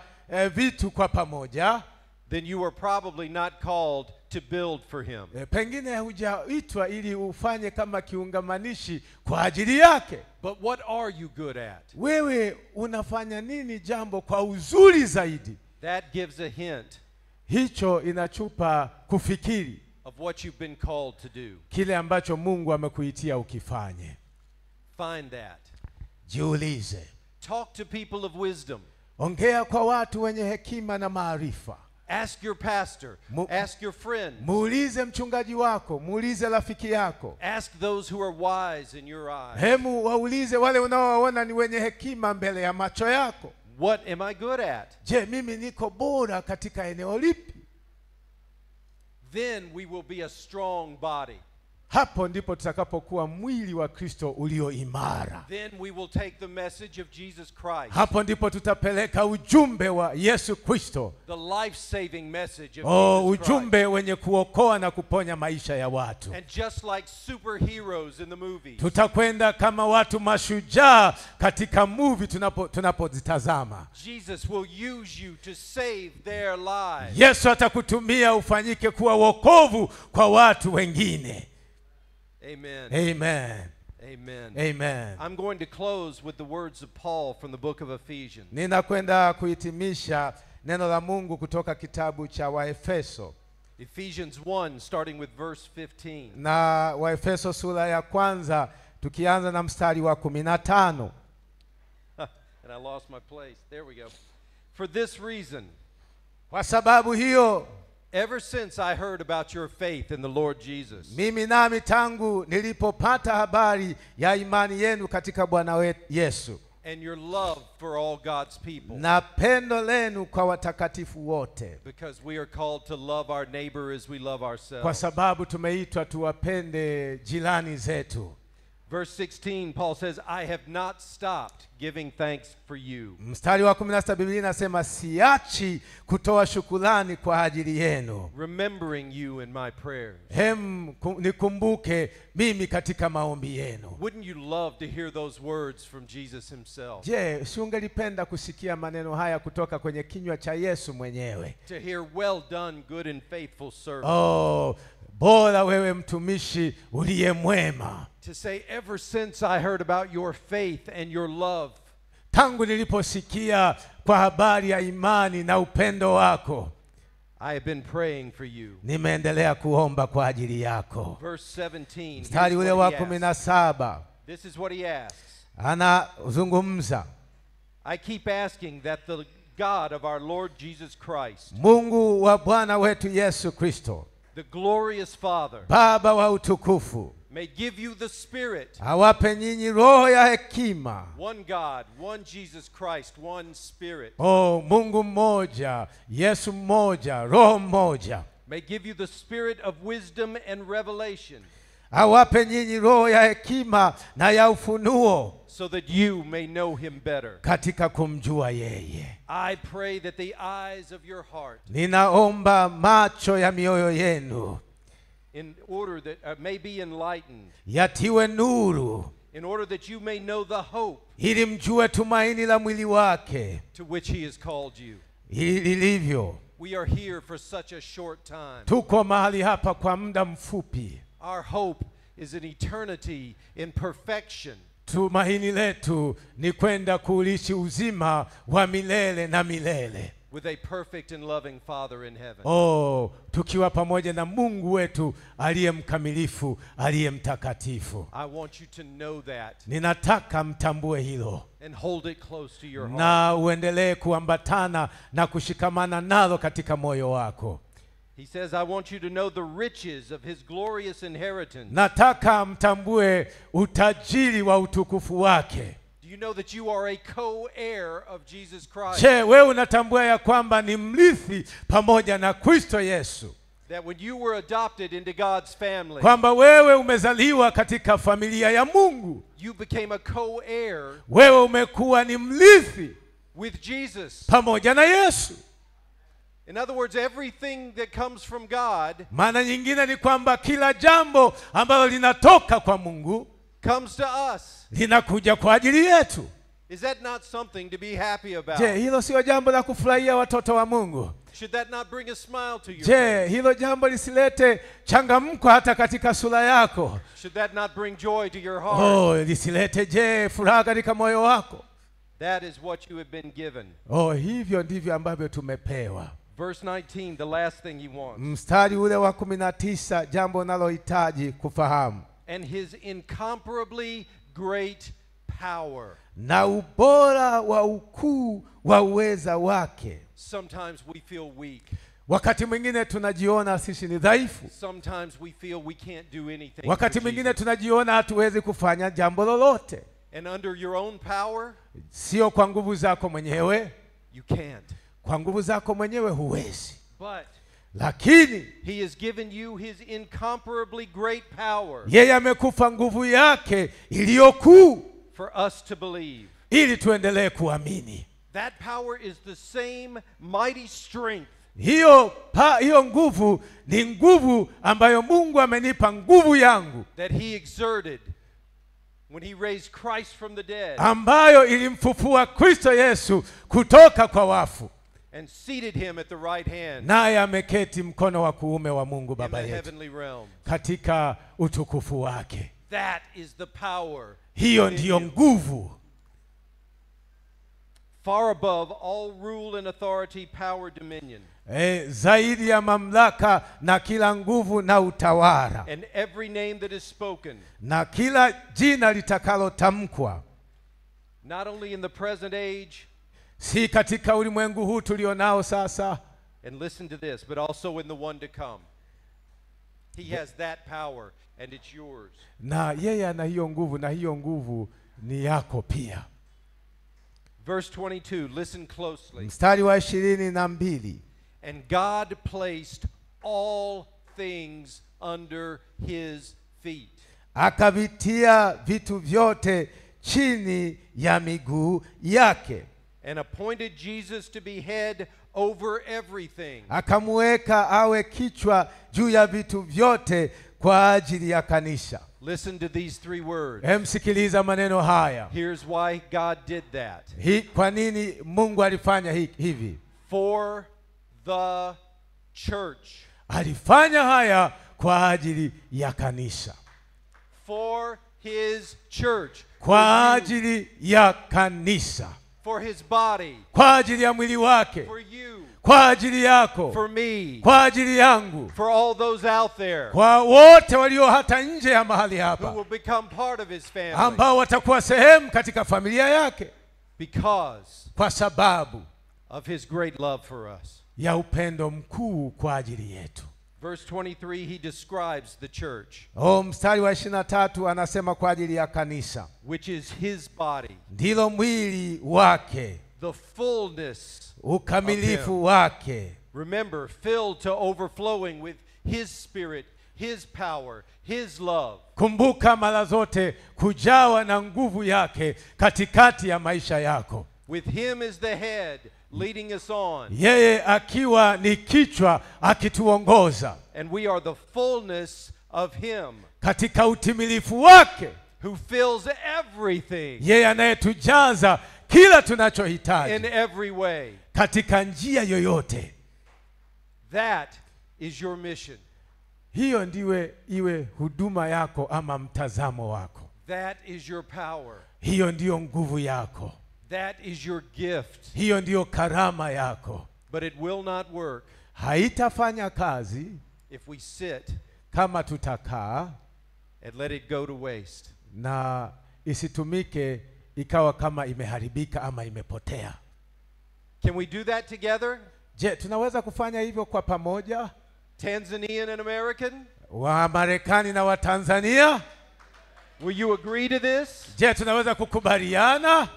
vitu kwa pamoja, then you are probably not called to build for him. pengine hujaitwa ili ufanye kama kiungamanishi kwa ajili yake. But what are you good at? Wewe unafanya nini jambo kwa uzuri zaidi? That gives a hint Hicho inachupa kufikiri of of what you've been called to do. kile ambacho Mungu amekuitia ukifanye. Find that. Jiulize. Talk to people of wisdom. Ongea kwa watu wenye hekima na maarifa. Ask your pastor. Ask your friend. Muulize mchungaji wako, muulize rafiki yako. Ask those who are wise in your eyes. Hemu waulize wale unaowaona ni wenye hekima mbele ya macho yako. What am I good at? Je, mimi niko bora katika eneo lipi? Then we will be a strong body. Hapo ndipo tutakapokuwa mwili wa Kristo ulio imara. Then we will take the message of Jesus Christ. Hapo ndipo tutapeleka ujumbe wa Yesu Kristo. The life-saving message of Jesus Christ. Ujumbe wenye kuokoa na kuponya maisha ya watu. And just like superheroes in the movies. Tutakwenda kama watu mashujaa katika movie tunapozitazama. Jesus will use you to save their lives. Yesu atakutumia ufanyike kuwa wokovu kwa watu wengine. Amen. Amen. Amen. Amen. I'm going to close with the words of Paul from the book of Ephesians. Ninakwenda kuhitimisha neno la Mungu kutoka kitabu cha Waefeso. Ephesians 1 starting with verse 15. Na Waefeso sura ya kwanza tukianza na mstari wa 15. And I lost my place. There we go. For this reason, Kwa sababu hiyo, ever since I heard about your faith in the Lord Jesus, mimi nami tangu nilipopata habari ya imani yenu katika Bwana wetu Yesu and your love for all God's people, na pendo lenu kwa watakatifu wote, because we are called to love our neighbor as we love kwa ourselves. sababu tumeitwa tuwapende jirani zetu. Verse 16, Paul says, I have not stopped giving thanks for you. Mstari wa 16 Biblia inasema siachi kutoa shukrani kwa ajili yenu, Remembering you in my prayers. nikumbuke mimi katika maombi yenu. Wouldn't you love to hear those words from Jesus himself? Je, si ungelipenda kusikia maneno haya kutoka kwenye kinywa cha Yesu mwenyewe? To hear, well done, good and faithful servant. Bora wewe mtumishi uliye mwema. To say, ever since I heard about your faith and your love, Tangu niliposikia kwa habari ya imani na upendo wako, I have been praying for you. nimeendelea kuomba kwa ajili yako. Verse 17. Mstari here's ule what wa he asks. 17 This is what he asks. anazungumza, I keep asking that the God of our Lord Jesus Christ, Mungu wa Bwana wetu Yesu Kristo, the glorious Father, Baba wa utukufu, may give you the Spirit, awape nyinyi roho ya hekima. one God, one Jesus Christ, one Spirit, Mungu mmoja, Yesu mmoja, roho mmoja. may give you the spirit of wisdom and revelation, Awape nyinyi roho ya hekima na ya ufunuo so that you may know him better. katika kumjua yeye. I pray that the eyes of your heart, Ninaomba macho ya mioyo yenu in order that may be enlightened, yatiwe nuru, in order that you may know the hope ili mjue tumaini la mwili wake to which he has called you. lilivyo. We are here for such a short time. Tuko mahali hapa kwa muda mfupi. Our hope is an eternity in perfection. Tumaini letu ni kwenda kuishi uzima wa milele na milele. With a perfect and loving Father in heaven. Tukiwa pamoja na Mungu wetu aliye mkamilifu, aliye mtakatifu. I want you to know that Ninataka mtambue hilo and hold it close to your heart. na uendelee kuambatana na kushikamana nalo katika moyo wako. He says, I want you to know the riches of his glorious inheritance. Nataka mtambue utajiri wa utukufu wake. Do you know that you are a co-heir of Jesus Christ? Je, wewe unatambua ya kwamba ni mrithi pamoja na Kristo Yesu? That when you were adopted into God's family, Kwamba wewe umezaliwa katika familia ya Mungu. you became a co-heir Wewe umekuwa ni mrithi with Jesus. pamoja na Yesu. In other words, everything that comes from God Maana nyingine ni kwamba kila jambo ambalo linatoka kwa Mungu comes to us. linakuja kwa ajili yetu. Is that not something to be happy about? Je, hilo sio jambo la kufurahia watoto wa Mungu? Should that not bring a smile to your Je, face? hilo jambo lisilete changamko hata katika sura yako? Should that not bring joy to your heart? Lisilete furaha katika moyo wako? That is what you have been given. Hivyo ndivyo ambavyo tumepewa. Verse 19, the last thing he wants. Mstari ule wa 19, jambo nalohitaji kufahamu. And his incomparably great power. Na ubora wa ukuu wa uweza wake. Sometimes we feel weak. Wakati mwingine tunajiona sisi ni dhaifu. Sometimes we feel we can't do anything. Wakati mwingine tunajiona hatuwezi kufanya jambo lolote. And under your own power, sio kwa nguvu zako mwenyewe, you can't. kwa nguvu zako mwenyewe huwezi. But lakini he has given you his incomparably great power. Yeye amekufa nguvu yake iliyokuu For us to believe. Ili tuendelee kuamini. That power is the same mighty strength. Hiyo nguvu ni nguvu ambayo Mungu amenipa, nguvu yangu. That he exerted when he raised Christ from the dead. Ambayo ilimfufua Kristo Yesu kutoka kwa wafu. And seated him at the right hand. Naye ameketi mkono wa kuume wa Mungu Baba yetu. Heavenly realm. Katika utukufu wake. That is the power. Hiyo ndiyo nguvu. Far above all rule and authority, power, dominion. Zaidi ya mamlaka na kila nguvu na utawala. And every name that is spoken. Na kila jina litakalotamkwa. Not only in the present age. Si katika ulimwengu huu tulionao sasa. And listen to this, but also in the one to come. He has that power and it's yours. Na yeye ana hiyo nguvu na hiyo nguvu ni yako pia. Verse 22, listen closely. Mstari wa 22. And God placed all things under his feet. Akavitia vitu vyote chini ya miguu yake. And appointed Jesus to be head over everything. Akamuweka awe kichwa juu ya vitu vyote kwa ajili ya kanisa. Listen to these three words. Msikiliza maneno haya. Here's why God did that. Kwa nini Mungu alifanya hivi? For the church. Alifanya haya kwa ajili ya kanisa. For his church. Kwa ajili ya kanisa. For his body. Kwa ajili ya mwili wake. For you. Kwa ajili yako. For me. Kwa ajili yangu. For all those out there. Kwa wote walio hata nje ya mahali hapa. Who will become part of his family. Ambao watakuwa sehemu katika familia yake. Because. Kwa sababu. Of his great love for us. Ya upendo mkuu kwa ajili yetu. Verse 23, he describes the church. Mstari wa 23 anasema kwa ajili ya kanisa. Which is his body. Ndilo mwili wake. The fullness. Ukamilifu wake. Remember, filled to overflowing with his spirit, his power, his love. Kumbuka mara zote kujawa na nguvu yake katikati ya maisha yako. With him as the head, leading us on. Yeye akiwa ni kichwa akituongoza. And we are the fullness of him. Katika utimilifu wake. Who fills everything. Yeye anayetujaza kila tunachohitaji. In every way. Katika njia yoyote. That is your mission. Hiyo ndiwe iwe huduma yako ama mtazamo wako. That is your power. Hiyo ndiyo nguvu yako. That is your gift. Hiyo ndiyo karama yako. But it will not work. Haitafanya kazi if we sit kama tutakaa and let it go to waste. Na isitumike ikawa kama imeharibika ama imepotea. Can we do that together? Je, tunaweza kufanya hivyo kwa pamoja? Tanzanian and American? Wa Marekani na wa Tanzania? Will you agree to this? Je, tunaweza kukubaliana?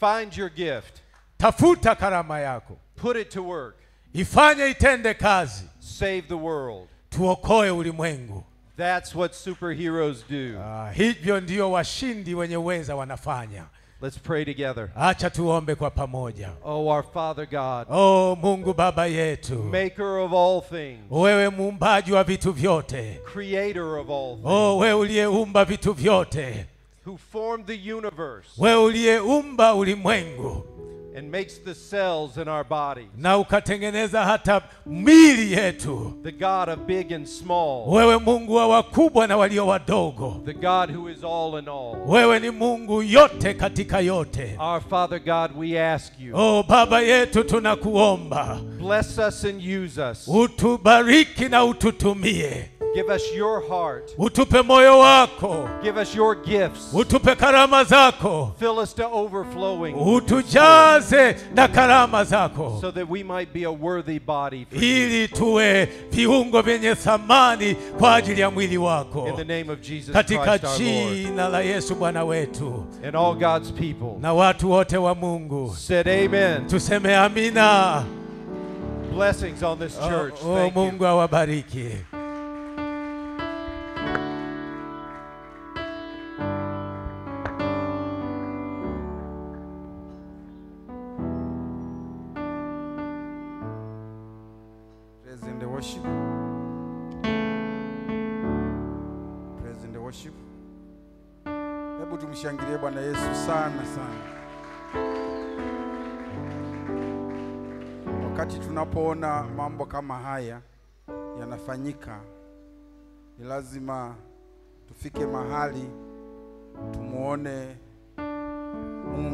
Find your gift. Tafuta karama yako. Put it to work. Ifanye itende kazi. Save the world. Tuokoe ulimwengu. That's what superheroes do. Hivyo ndio washindi wenye uweza wanafanya. Let's pray together. Acha tuombe kwa pamoja. Oh, our Father God. Oh, Mungu Baba yetu. Maker of all things. Wewe muumbaji wa vitu vyote. Creator of all things. Oh, wewe uliyeumba vitu vyote. Who formed the universe. Wewe uliyeumba ulimwengu. and makes the cells in our bodies. na ukatengeneza hata miili yetu. The God of big and small. Wewe Mungu wa wakubwa na walio wadogo. The God who is all in all. Wewe ni Mungu yote katika yote. Our Father God, we ask you. Oh Baba yetu, tunakuomba. Bless us and use us. Utubariki na ututumie. Give us your heart. Utupe moyo wako. Give us your gifts. Utupe karama zako. Fill us to overflowing. Utujaze na karama zako. So that we might be a worthy body for you. Ili tuwe viungo vyenye thamani kwa ajili ya mwili wako. In the name of Jesus Katika Christ our Lord. jina la Yesu Bwana wetu. And all God's people Na watu wote wa Mungu said amen. tuseme amina. Blessings on this church. Oh, Thank you. Mungu awabariki. Praise in the worship. Praise in the worship. Hebu tumshangilie Bwana Yesu sana sana. Wakati tunapoona mambo kama haya yanafanyika, ni lazima tufike mahali tumuone Mungu